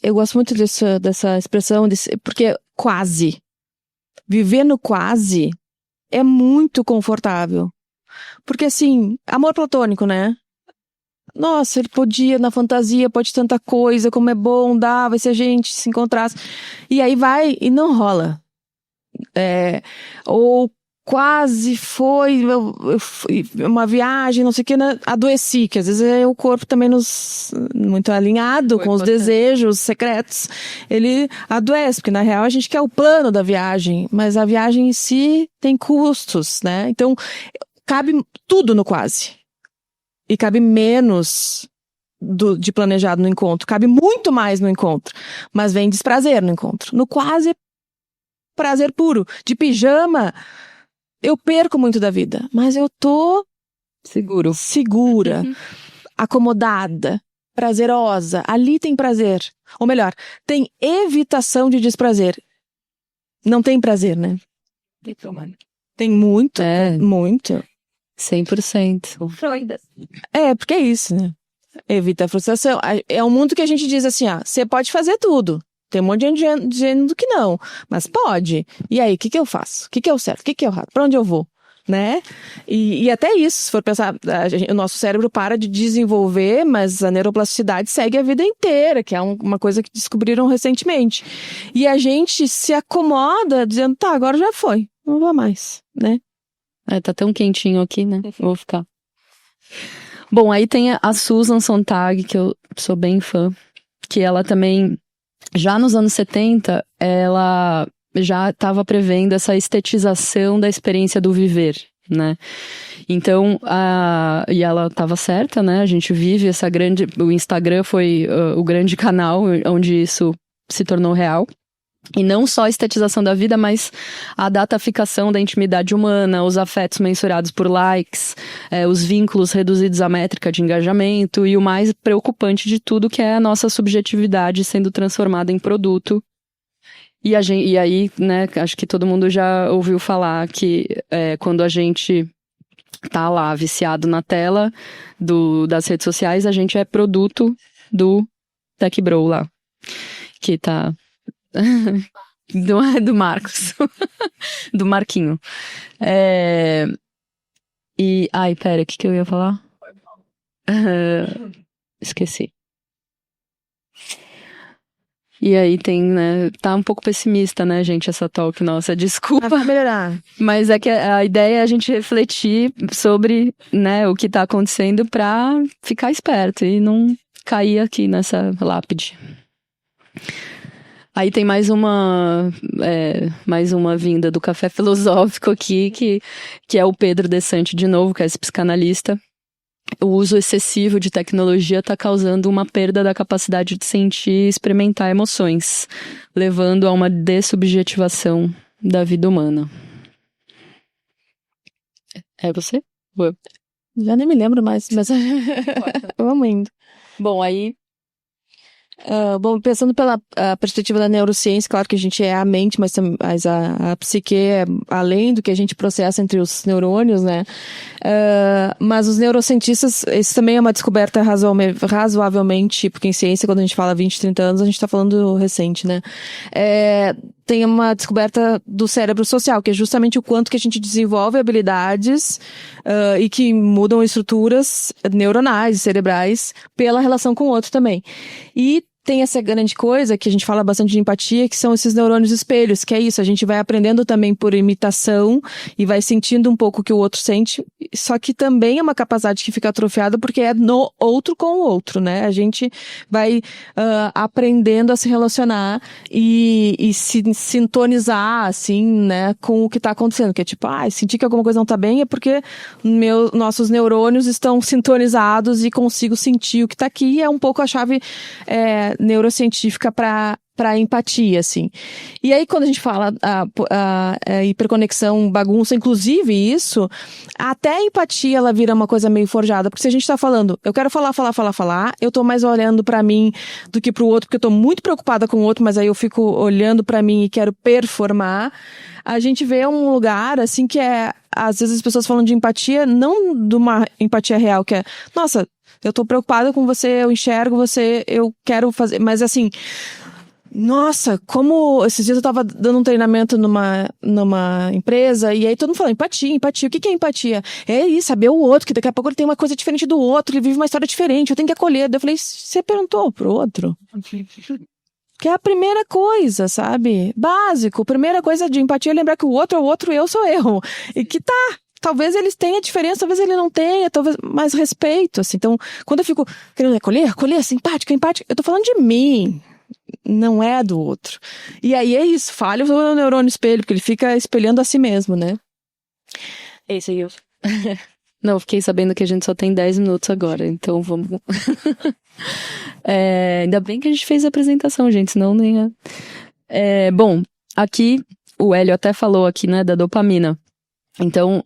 eu gosto muito dessa expressão, porque viver no quase é muito confortável. Porque, assim, amor platônico, né? Nossa, ele podia, na fantasia, pode tanta coisa, como é bom, vai se a gente se encontrasse. E aí vai e não rola. Ou quase foi uma viagem, não sei o que, né? Adoeci, que às vezes o corpo também muito alinhado com os desejos secretos, ele adoece, porque na real a gente quer o plano da viagem, mas a viagem em si tem custos, né? Então, cabe tudo no quase. E cabe menos de planejado no encontro. Cabe muito mais no encontro. Mas vem desprazer no encontro. No quase, prazer puro. De pijama, eu perco muito da vida. Mas eu tô segura, acomodada, prazerosa. Ali tem prazer. Ou melhor, tem evitação de desprazer. não tem prazer, né? Tem muito, muito. 100%. Porque é isso, né? Evita a frustração. É um mundo que a gente diz assim, você pode fazer tudo. Tem um monte de gente dizendo que não, mas pode. E aí, o que eu faço? O que é o certo? O que é o errado? Pra onde eu vou? Né? E até isso, se for pensar, o nosso cérebro para de desenvolver, mas a neuroplasticidade segue a vida inteira, que é uma coisa que descobriram recentemente. E a gente se acomoda dizendo, tá, agora já foi, não vou mais, né? Tá tão quentinho aqui, né? Vou ficar. Bom, aí tem a Susan Sontag, que eu sou bem fã, que ela também, já nos anos 70, ela já estava prevendo essa estetização da experiência do viver, né? Então, e ela estava certa, né? A gente vive essa grande... O Instagram foi o grande canal onde isso se tornou real. E não só a estetização da vida, mas a dataficação da intimidade humana, os afetos mensurados por likes, os vínculos reduzidos à métrica de engajamento e o mais preocupante de tudo, que é a nossa subjetividade sendo transformada em produto. E aí, né, acho que todo mundo já ouviu falar que quando a gente tá lá viciado na tela das redes sociais, a gente é produto do Tech Bro lá, que tá... do Marcos. Do Marquinho. Ai, pera, o que eu ia falar? Esqueci. E aí tem, né, tá um pouco pessimista, né, gente, essa talk, nossa, desculpa. Vai melhorar. Mas é que a ideia é a gente refletir sobre, né, o que tá acontecendo pra ficar esperto e não cair aqui nessa lápide. Aí tem mais uma vinda do café filosófico aqui, que é o Pedro Dessante de novo, que é esse psicanalista. O uso excessivo de tecnologia está causando uma perda da capacidade de sentir e experimentar emoções, levando a uma dessubjetivação da vida humana. É você? Ou eu? Já nem me lembro mais, mas vamos indo. Bom, aí... Bom, pensando pela perspectiva da neurociência, claro que a gente é a mente, mas a psique é além do que a gente processa entre os neurônios, né? Mas os neurocientistas, isso também é uma descoberta razoavelmente, porque em ciência, quando a gente fala 20, 30 anos, a gente está falando recente, né? Tem uma descoberta do cérebro social, que é justamente o quanto que a gente desenvolve habilidades e que mudam estruturas neuronais e cerebrais pela relação com o outro também. E tem essa grande coisa que a gente fala bastante de empatia, que são esses neurônios espelhos, que é isso, a gente vai aprendendo também por imitação e vai sentindo um pouco o que o outro sente, só que também é uma capacidade que fica atrofiada porque é no outro com o outro, né? A gente vai aprendendo a se relacionar e se sintonizar, assim, né, com o que tá acontecendo, que é tipo, sentir que alguma coisa não tá bem é porque nossos neurônios estão sintonizados e consigo sentir o que tá aqui, é um pouco a chave neurocientífica para empatia, assim. E aí, quando a gente fala a hiperconexão bagunça, inclusive isso, até a empatia, ela vira uma coisa meio forjada, porque se a gente tá falando, eu quero falar, eu tô mais olhando pra mim do que pro outro, porque eu tô muito preocupada com o outro, mas aí eu fico olhando pra mim e quero performar, a gente vê um lugar, assim, que às vezes as pessoas falam de empatia, não de uma empatia real, que é, nossa, eu tô preocupada com você, eu enxergo você, eu quero fazer, mas assim, nossa, como esses dias eu tava dando um treinamento numa empresa e aí todo mundo falando empatia, o que é empatia? É isso, saber o outro, que daqui a pouco ele tem uma coisa diferente do outro, ele vive uma história diferente, eu tenho que acolher. Daí eu falei, você perguntou pro outro? Que é a primeira coisa, sabe? Básico, primeira coisa de empatia é lembrar que o outro é o outro, eu sou eu. E que talvez eles tenham diferença, talvez ele não tenha, talvez mais respeito, assim. Então, quando eu fico querendo acolher, simpática, empática, eu tô falando de mim, não é do outro. E aí é isso, falha o neurônio espelho, porque ele fica espelhando a si mesmo, né? É isso aí. Não, eu fiquei sabendo que a gente só tem 10 minutos agora, então vamos... ainda bem que a gente fez a apresentação, gente, senão nem... Bom, aqui, o Hélio até falou aqui, né, da dopamina. Então,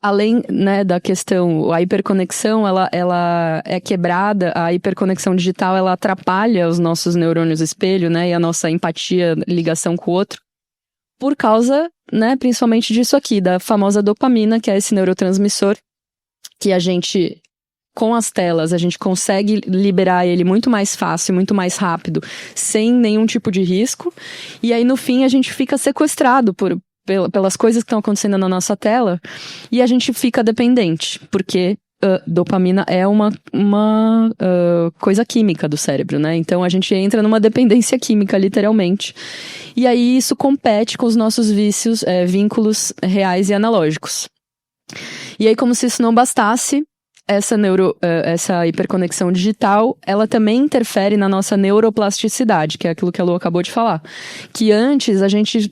além, né, da questão, a hiperconexão, ela é quebrada, a hiperconexão digital, ela atrapalha os nossos neurônios espelho, né, e a nossa empatia, ligação com o outro, por causa, né, principalmente disso aqui, da famosa dopamina, que é esse neurotransmissor que a gente, com as telas, a gente consegue liberar ele muito mais fácil, muito mais rápido, sem nenhum tipo de risco. E aí, no fim, a gente fica sequestrado pelas coisas que estão acontecendo na nossa tela e a gente fica dependente, porque dopamina é uma coisa química do cérebro, né? Então a gente entra numa dependência química, literalmente. E aí isso compete com os nossos vícios, vínculos reais e analógicos. E aí, como se isso não bastasse, essa hiperconexão digital, ela também interfere na nossa neuroplasticidade, que é aquilo que a Lu acabou de falar. Que antes a gente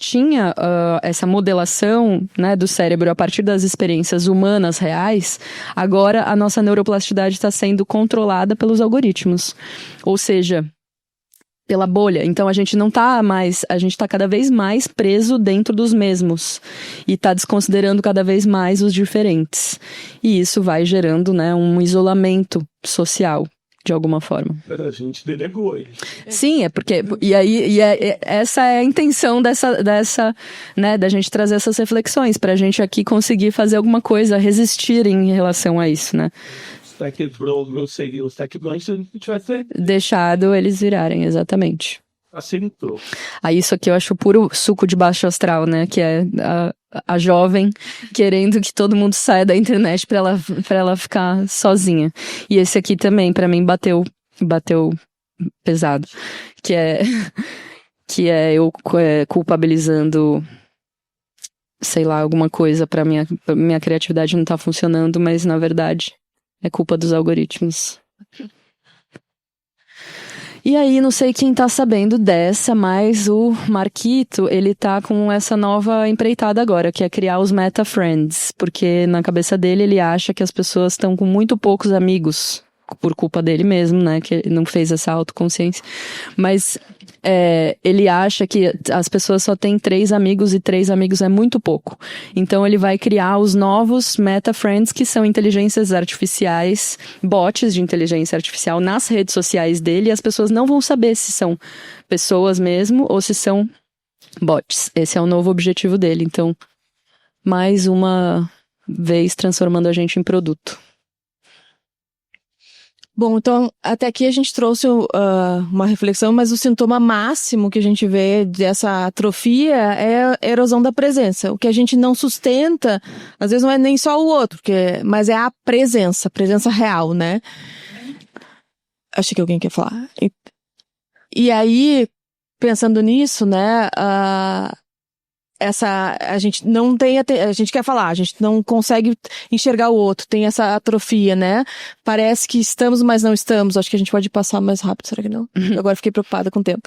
tinha essa modelação, né, do cérebro a partir das experiências humanas reais, agora a nossa neuroplasticidade está sendo controlada pelos algoritmos. Ou seja, pela bolha. Então a gente não tá mais, a gente tá cada vez mais preso dentro dos mesmos e tá desconsiderando cada vez mais os diferentes. E isso vai gerando, né, um isolamento social, de alguma forma. A gente delegou ele. Sim, é porque essa é a intenção dessa, né, da gente trazer essas reflexões pra gente aqui conseguir fazer alguma coisa, resistir em relação a isso, né? Stack Bros seria o Stack Bros se a gente tivesse Deixado eles virarem, exatamente. aceitou. Aí isso aqui eu acho puro suco de baixo astral, né? Que é a jovem querendo que todo mundo saia da internet pra ela ficar sozinha. E esse aqui também, pra mim, bateu pesado. Que é eu culpabilizando, sei lá, alguma coisa pra minha criatividade não tá funcionando, mas na verdade é culpa dos algoritmos. E aí, não sei quem tá sabendo dessa, mas o Marquito, ele tá com essa nova empreitada agora, que é criar os Meta Friends, porque na cabeça dele ele acha que as pessoas estão com muito poucos amigos, por culpa dele mesmo, né, que ele não fez essa autoconsciência, mas ele acha que as pessoas só têm 3 amigos e 3 amigos é muito pouco. Então ele vai criar os novos Meta Friends, que são inteligências artificiais, bots de inteligência artificial nas redes sociais dele, e as pessoas não vão saber se são pessoas mesmo ou se são bots. Esse é o novo objetivo dele. Então, mais uma vez transformando a gente em produto. Bom, então, até aqui a gente trouxe uma reflexão, mas o sintoma máximo que a gente vê dessa atrofia é a erosão da presença. O que a gente não sustenta, às vezes não é nem só o outro, mas é a presença real, né? Acho que alguém quer falar. E aí, pensando nisso, né, a gente não tem, a gente quer falar, a gente não consegue enxergar o outro, tem essa atrofia, né? Parece que estamos, mas não estamos. Acho que a gente pode passar mais rápido, será que não? Agora fiquei preocupada com o tempo.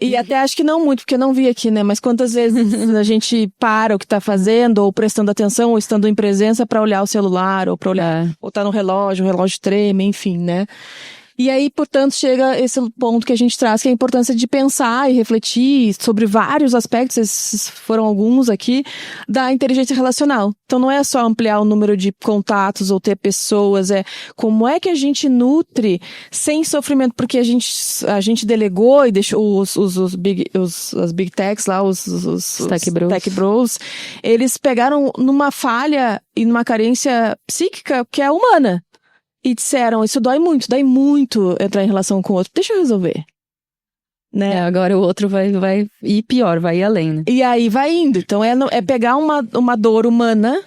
E até acho que não muito, porque eu não vi aqui, né? Mas quantas vezes a gente para o que tá fazendo, ou prestando atenção, ou estando em presença para olhar o celular, ou para olhar, ou tá no relógio, o relógio treme, enfim, né? E aí, portanto, chega esse ponto que a gente traz, que é a importância de pensar e refletir sobre vários aspectos, esses foram alguns aqui, da inteligência relacional. Então, não é só ampliar o número de contatos ou ter pessoas, é como é que a gente nutre sem sofrimento, porque a gente delegou e deixou os big techs lá, os tech bros, eles pegaram numa falha e numa carência psíquica que é humana. E disseram, isso dói muito entrar em relação com o outro. Deixa eu resolver. Né? Agora o outro vai ir pior, vai ir além, né? E aí vai indo. Então é pegar uma dor humana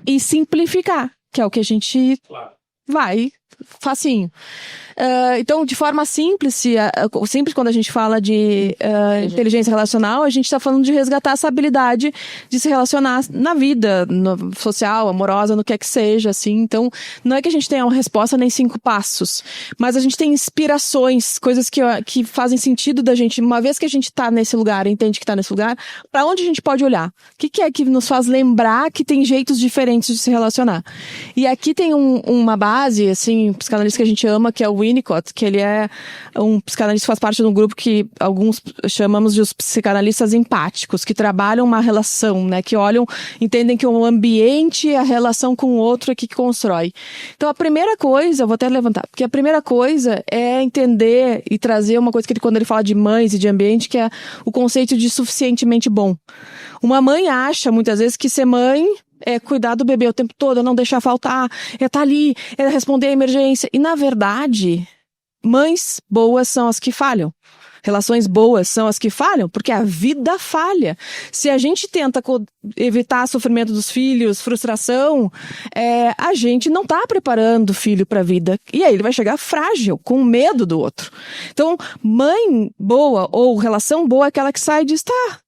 e simplificar, que é o que a gente vai facinho. Então, de forma simples, simples quando a gente fala de inteligência relacional, a gente está falando de resgatar essa habilidade de se relacionar na vida social, amorosa, no que é que seja, assim. Então, não é que a gente tenha uma resposta nem 5 passos, mas a gente tem inspirações, coisas que fazem sentido da gente, uma vez que a gente está nesse lugar, entende que está nesse lugar, para onde a gente pode olhar? O que é que nos faz lembrar que tem jeitos diferentes de se relacionar? E aqui tem uma base, assim, tem um psicanalista que a gente ama, que é o Winnicott, que ele é um psicanalista que faz parte de um grupo que alguns chamamos de os psicanalistas empáticos, que trabalham uma relação, né? Que olham, entendem que o ambiente e a relação com o outro é que constrói. Então, a primeira coisa, eu vou até levantar, porque a primeira coisa é entender e trazer uma coisa que quando ele fala de mães e de ambiente, que é o conceito de suficientemente bom. Uma mãe acha, muitas vezes, que ser mãe é cuidar do bebê o tempo todo, é não deixar faltar, é estar ali, é responder a emergência. E, na verdade, mães boas são as que falham. Relações boas são as que falham, porque a vida falha. Se a gente tenta evitar sofrimento dos filhos, frustração, a gente não está preparando o filho para a vida. E aí ele vai chegar frágil, com medo do outro. Então, mãe boa ou relação boa é aquela que sai e diz, tá...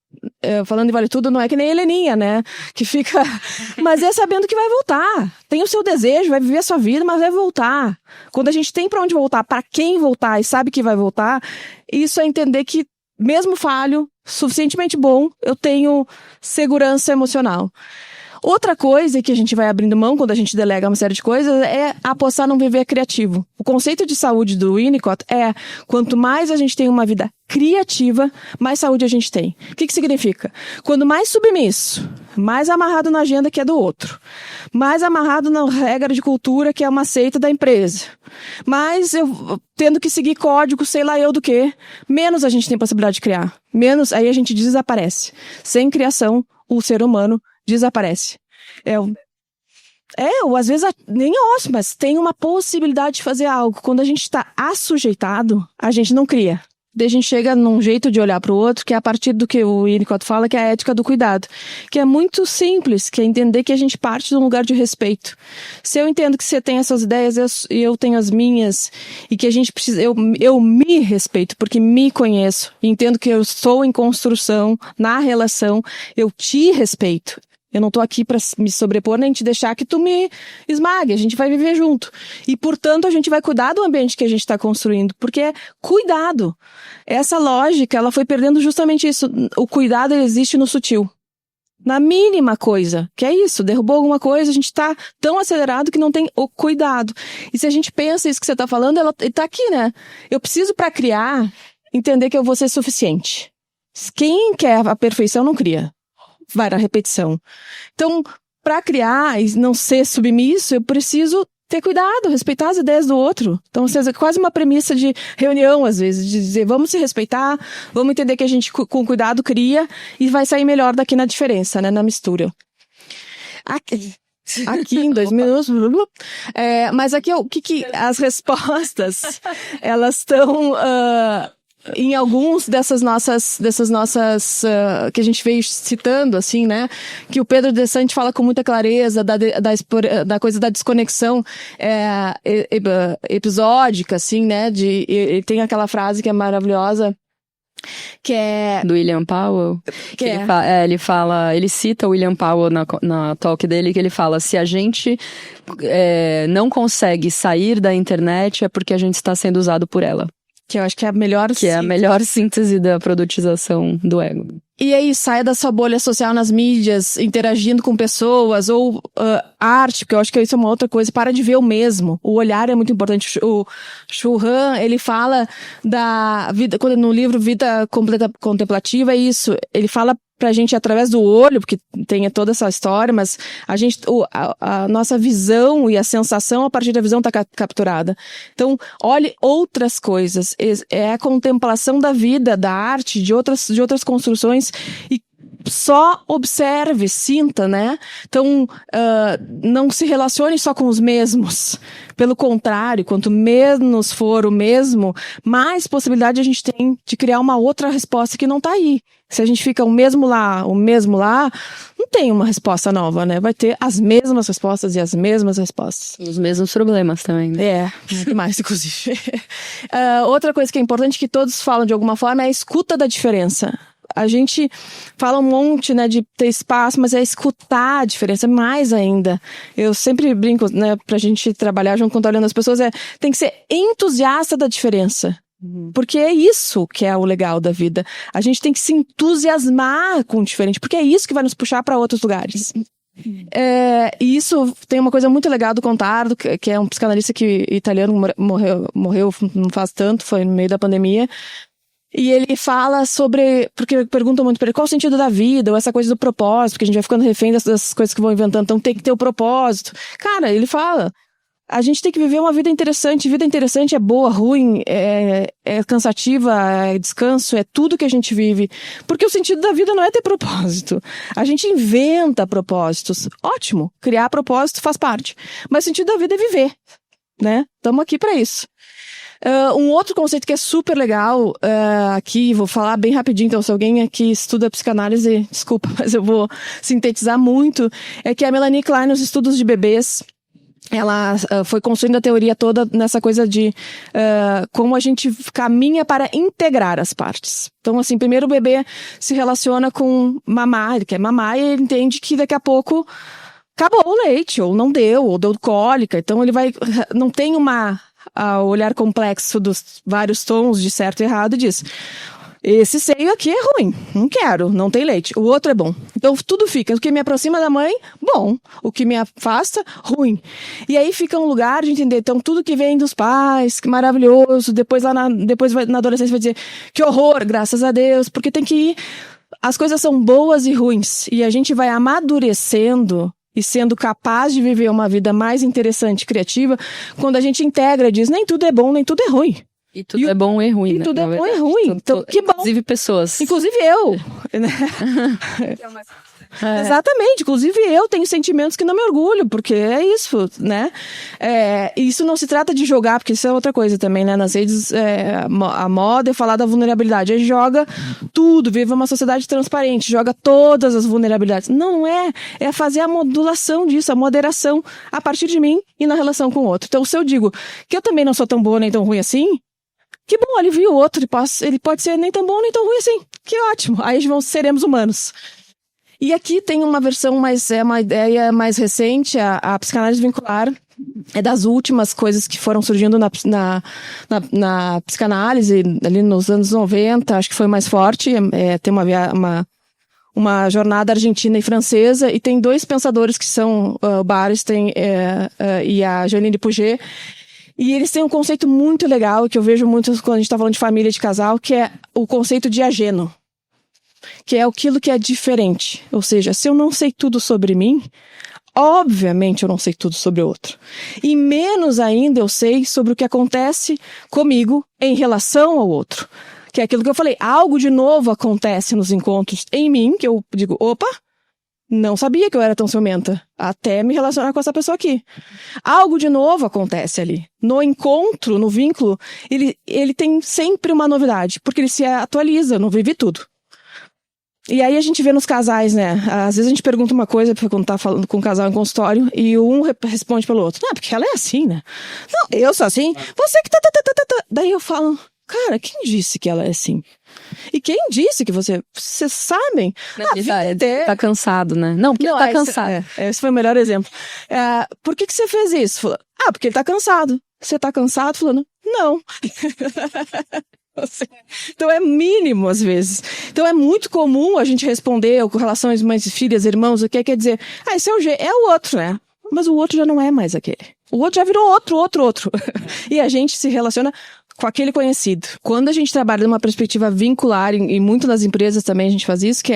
falando de vale tudo, não é que nem a Heleninha, né? Que fica... Mas é sabendo que vai voltar. Tem o seu desejo, vai viver a sua vida, mas vai voltar. Quando a gente tem pra onde voltar, pra quem voltar e sabe que vai voltar, isso é entender que, mesmo falho, suficientemente bom, eu tenho segurança emocional. Outra coisa que a gente vai abrindo mão quando a gente delega uma série de coisas é apostar num viver criativo. O conceito de saúde do Winnicott é quanto mais a gente tem uma vida criativa, mais saúde a gente tem. O que significa? Quando mais submisso, mais amarrado na agenda que é do outro, mais amarrado na regra de cultura que é uma seita da empresa, mais eu tendo que seguir código, sei lá eu do que, menos a gente tem possibilidade de criar. Menos, aí a gente desaparece. Sem criação, o ser humano desaparece. Ou às vezes nem é ósseo, mas tem uma possibilidade de fazer algo. Quando a gente está assujeitado, a gente não cria. Daí a gente chega num jeito de olhar para o outro, que é a partir do que o Winnicott fala, que é a ética do cuidado. Que é muito simples, que é entender que a gente parte de um lugar de respeito. Se eu entendo que você tem as suas ideias e eu tenho as minhas, e que a gente precisa... Eu me respeito, porque me conheço. E entendo que eu estou em construção, na relação, eu te respeito. Eu não tô aqui para me sobrepor nem te deixar que tu me esmague. A gente vai viver junto. E, portanto, a gente vai cuidar do ambiente que a gente está construindo. Porque é cuidado. Essa lógica, ela foi perdendo justamente isso. O cuidado, ele existe no sutil. Na mínima coisa. Que é isso. Derrubou alguma coisa, a gente tá tão acelerado que não tem o cuidado. E se a gente pensa isso que você tá falando, ela tá aqui, né? Eu preciso, para criar, entender que eu vou ser suficiente. Quem quer a perfeição não cria. Vai na repetição. Então, para criar e não ser submisso, eu preciso ter cuidado, respeitar as ideias do outro. Então, é quase uma premissa de reunião, às vezes, de dizer, vamos se respeitar, vamos entender que a gente, com cuidado, cria e vai sair melhor daqui na diferença, né, na mistura. Aqui em 2 minutos. Mas aqui, o que as respostas, elas estão... em alguns dessas nossas que a gente veio citando, assim, né, que o Pedro De Sante fala com muita clareza da coisa da desconexão episódica, assim, né, ele tem aquela frase que é maravilhosa, que é... Do William Powell. Ele cita o William Powell na talk dele, que ele fala, se a gente não consegue sair da internet é porque a gente está sendo usado por ela. Que eu acho que é a melhor síntese. É a melhor síntese da produtização do ego. E aí, saia da sua bolha social nas mídias, interagindo com pessoas, ou arte, porque eu acho que isso é uma outra coisa, para de ver o mesmo. O olhar é muito importante. O Shu Han, ele fala da vida, no livro Vida Contemplativa, é isso. Ele fala pra gente através do olho, porque tem toda essa história, mas a nossa visão e a sensação a partir da visão tá capturada. Então, olhe outras coisas. É a contemplação da vida, da arte, de outras construções e só observe, sinta, né? Então, não se relacione só com os mesmos. Pelo contrário, quanto menos for o mesmo, mais possibilidade a gente tem de criar uma outra resposta que não tá aí. Se a gente fica o mesmo lá, não tem uma resposta nova, né? Vai ter as mesmas respostas e as mesmas respostas. E os mesmos problemas também, né? Muito mais, inclusive. Outra coisa que é importante, que todos falam de alguma forma, é a escuta da diferença. A gente fala um monte, né, de ter espaço, mas é escutar a diferença, mais ainda. Eu sempre brinco, né, pra gente trabalhar junto com o olhando as pessoas, tem que ser entusiasta da diferença. Porque é isso que é o legal da vida. A gente tem que se entusiasmar com o diferente, porque é isso que vai nos puxar para outros lugares. E isso tem uma coisa muito legal do Contardo, que é um psicanalista italiano, morreu não faz tanto, foi no meio da pandemia. E ele fala sobre, porque perguntam muito para ele qual o sentido da vida, ou essa coisa do propósito, porque a gente vai ficando refém dessas coisas que vão inventando, então tem que ter o propósito. Cara, ele fala, a gente tem que viver uma vida interessante é boa, ruim, é cansativa, é descanso, é tudo que a gente vive. Porque o sentido da vida não é ter propósito. A gente inventa propósitos. Ótimo, criar propósito faz parte. Mas o sentido da vida é viver, né? Estamos aqui para isso. Um outro conceito que é super legal, aqui, vou falar bem rapidinho, então se alguém aqui estuda psicanálise, desculpa, mas eu vou sintetizar muito, é que a Melanie Klein, nos estudos de bebês, ela foi construindo a teoria toda nessa coisa de como a gente caminha para integrar as partes. Então, assim, primeiro o bebê se relaciona com mamar, ele quer mamar e ele entende que daqui a pouco acabou o leite, ou não deu, ou deu cólica, então ele não tem o olhar complexo dos vários tons de certo e errado e diz, esse seio aqui é ruim, não quero, não tem leite, o outro é bom. Então tudo fica, o que me aproxima da mãe, bom, o que me afasta, ruim. E aí fica um lugar de entender, então tudo que vem dos pais, que maravilhoso, depois na adolescência vai dizer, que horror, graças a Deus, porque tem que ir, as coisas são boas e ruins, e a gente vai amadurecendo e sendo capaz de viver uma vida mais interessante e criativa, quando a gente integra e diz, nem tudo é bom, nem tudo é ruim. E tudo é bom e ruim, E né? tudo é bom e ruim. Então, que bom. Inclusive pessoas. Inclusive eu. Né? Exatamente. Inclusive eu tenho sentimentos que não me orgulho, porque é isso, né? E isso não se trata de jogar, porque isso é outra coisa também, né? Nas redes, a moda é falar da vulnerabilidade. Aí joga tudo, vive uma sociedade transparente, joga todas as vulnerabilidades. Não é. É fazer a modulação disso, a moderação a partir de mim e na relação com o outro. Então, se eu digo que eu também não sou tão boa nem tão ruim assim, que bom, alivia o outro, ele pode ser nem tão bom nem tão ruim assim. Que ótimo, aí seremos humanos. E aqui tem uma versão uma ideia mais recente, a psicanálise vincular é das últimas coisas que foram surgindo na psicanálise, ali nos anos 90, acho que foi mais forte, tem uma jornada argentina e francesa, e tem dois pensadores que são o Bernstein e a Janine Puget. E eles têm um conceito muito legal, que eu vejo muito quando a gente está falando de família, de casal, que é o conceito de ageno. Que é aquilo que é diferente. Ou seja, se eu não sei tudo sobre mim, obviamente eu não sei tudo sobre o outro. E menos ainda eu sei sobre o que acontece comigo em relação ao outro. Que é aquilo que eu falei, algo de novo acontece nos encontros em mim, que eu digo, opa, não sabia que eu era tão ciumenta, até me relacionar com essa pessoa aqui. Algo de novo acontece ali. No encontro, no vínculo, ele tem sempre uma novidade, porque ele se atualiza, não vive tudo. E aí a gente vê nos casais, né? Às vezes a gente pergunta uma coisa quando tá falando com um casal em consultório e um responde pelo outro. Não, porque ela é assim, né? Não, eu sou assim, você que tá. Daí eu falo, cara, quem disse que ela é assim? E quem disse que vocês sabem? Tá cansado, né? Não, porque ele tá cansado. Esse foi o melhor exemplo. Por que você fez isso? Falou, porque ele tá cansado. Você tá cansado? Falando, não. Então é mínimo às vezes. Então é muito comum a gente responder com relações mães e filhas, irmãos, o que quer dizer, esse é o outro, né? Mas o outro já não é mais aquele. O outro já virou outro. E a gente se relaciona com aquele conhecido. Quando a gente trabalha numa perspectiva vincular, e muito nas empresas também a gente faz isso, que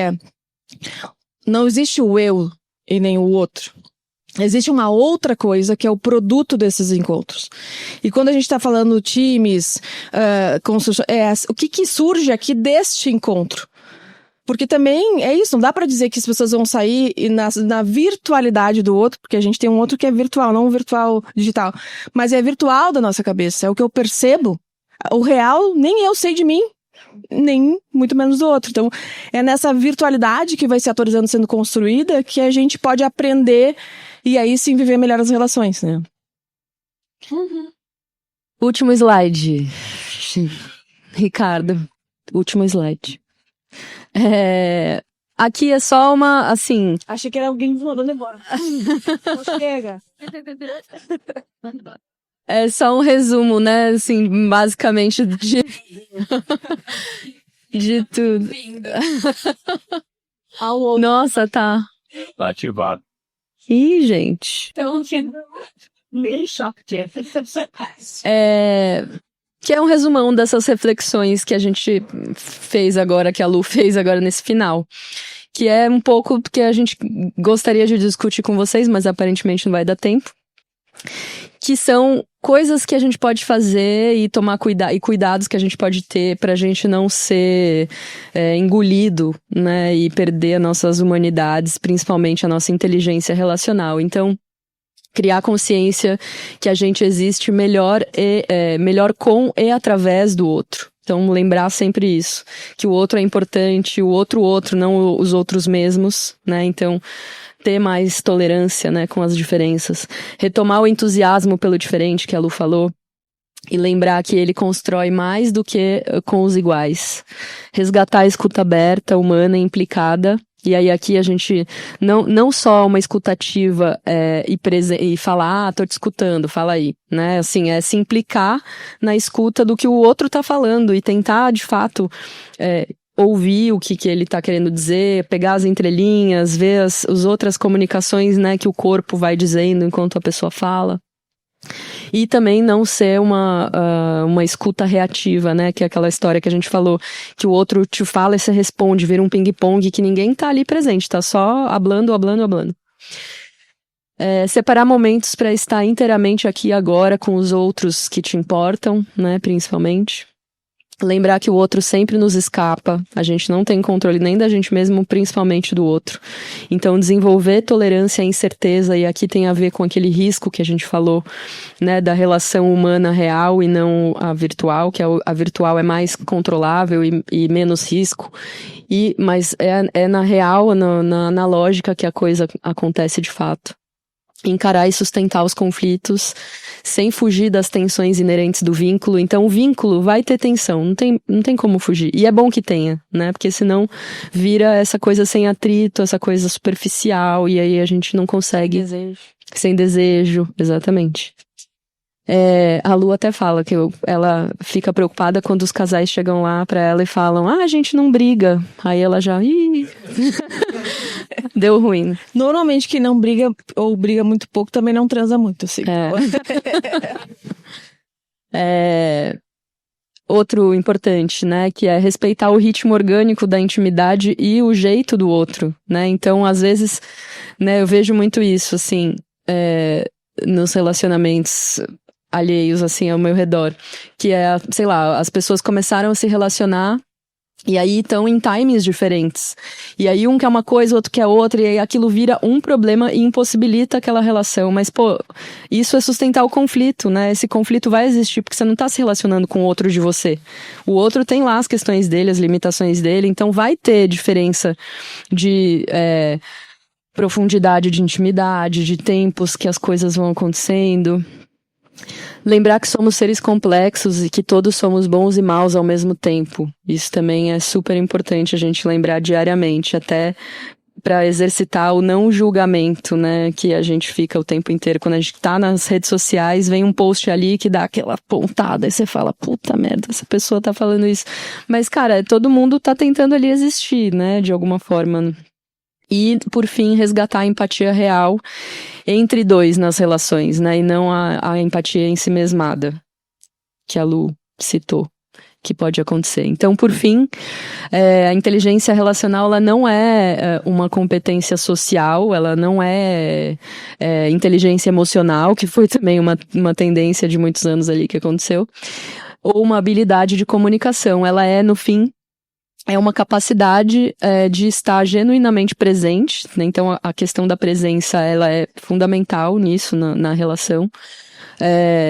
não existe o eu e nem o outro. Existe uma outra coisa que é o produto desses encontros. E quando a gente está falando times, construção, o que surge aqui deste encontro? Porque também é isso, não dá para dizer que as pessoas vão sair na virtualidade do outro, porque a gente tem um outro que é virtual, não um virtual digital. Mas é virtual da nossa cabeça, é o que eu percebo. O real, nem eu sei de mim, nem muito menos do outro. Então, é nessa virtualidade que vai se atualizando, sendo construída, que a gente pode aprender e aí sim viver melhor as relações, né? Último slide. Ricardo, último slide. Aqui é só uma, assim... Achei que era alguém mandando embora. Chega. É só um resumo, né? Assim, basicamente de tudo. Nossa, tá. Tá ativado. Ih, gente. Que é um resumão dessas reflexões que a gente fez agora, que a Lu fez agora nesse final. Que é um pouco do que a gente gostaria de discutir com vocês, mas aparentemente não vai dar tempo. Que são coisas que a gente pode fazer e tomar cuidados que a gente pode ter pra gente não ser engolido, né, e perder as nossas humanidades, principalmente a nossa inteligência relacional. Então, criar consciência que a gente existe melhor com e através do outro. Então, lembrar sempre isso, que o outro é importante, o outro, não os outros mesmos, né? Então, ter mais tolerância, né, com as diferenças. Retomar o entusiasmo pelo diferente, que a Lu falou, e lembrar que ele constrói mais do que com os iguais. Resgatar a escuta aberta, humana e implicada. E aí aqui a gente, não só uma escutativa e falar, tô te escutando, fala aí, né? Assim, é se implicar na escuta do que o outro tá falando e tentar, de fato, ouvir o que ele tá querendo dizer, pegar as entrelinhas, ver as outras comunicações, né, que o corpo vai dizendo enquanto a pessoa fala. E também não ser uma escuta reativa, né? Que é aquela história que a gente falou, que o outro te fala e você responde, vira um ping-pong que ninguém tá ali presente, tá só hablando. Separar momentos para estar inteiramente aqui e agora com os outros que te importam, né? Principalmente. Lembrar que o outro sempre nos escapa, a gente não tem controle nem da gente mesmo, principalmente do outro. Então, desenvolver tolerância à incerteza, e aqui tem a ver com aquele risco que a gente falou, né, da relação humana real e não a virtual, que a virtual é mais controlável e menos risco, mas é na real, na analógica que a coisa acontece de fato. Encarar e sustentar os conflitos sem fugir das tensões inerentes do vínculo. Então, o vínculo vai ter tensão, não tem como fugir. E é bom que tenha, né? Porque senão vira essa coisa sem atrito, essa coisa superficial, e aí a gente não consegue... Sem desejo, exatamente. A Lu até fala que ela fica preocupada quando os casais chegam lá pra ela e falam, a gente não briga. Aí ela já... Deu ruim. Normalmente quem não briga ou briga muito pouco também não transa muito, assim. Outro importante, né, que é respeitar o ritmo orgânico da intimidade e o jeito do outro, né? Então, às vezes, né, eu vejo muito isso, assim, nos relacionamentos alheios, assim, ao meu redor, que sei lá, as pessoas começaram a se relacionar e aí estão em timings diferentes. E aí um quer uma coisa, o outro quer outra, e aí aquilo vira um problema e impossibilita aquela relação. Mas, isso é sustentar o conflito, né? Esse conflito vai existir porque você não tá se relacionando com o outro de você. O outro tem lá as questões dele, as limitações dele, então vai ter diferença de profundidade de intimidade, de tempos que as coisas vão acontecendo. Lembrar que somos seres complexos e que todos somos bons e maus ao mesmo tempo. Isso também é super importante a gente lembrar diariamente, até para exercitar o não julgamento, né, que a gente fica o tempo inteiro. Quando a gente tá nas redes sociais, vem um post ali que dá aquela pontada e você fala, puta merda, essa pessoa tá falando isso. Mas, cara, todo mundo tá tentando ali existir, né, de alguma forma. E, por fim, resgatar a empatia real entre dois nas relações, né? E não a empatia ensimesmada, que a Lu citou, que pode acontecer. Então, por fim, a inteligência relacional, ela não é uma competência social, ela não é inteligência emocional, que foi também uma tendência de muitos anos ali que aconteceu, ou uma habilidade de comunicação. Ela no fim, é uma capacidade de estar genuinamente presente, né? Então a questão da presença, ela é fundamental nisso, na relação,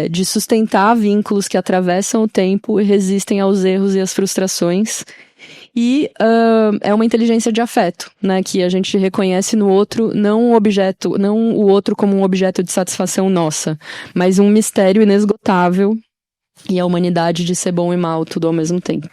de sustentar vínculos que atravessam o tempo e resistem aos erros e às frustrações. E é uma inteligência de afeto, né? Que a gente reconhece no outro, não o outro como um objeto de satisfação nossa, mas um mistério inesgotável, e a humanidade de ser bom e mal tudo ao mesmo tempo.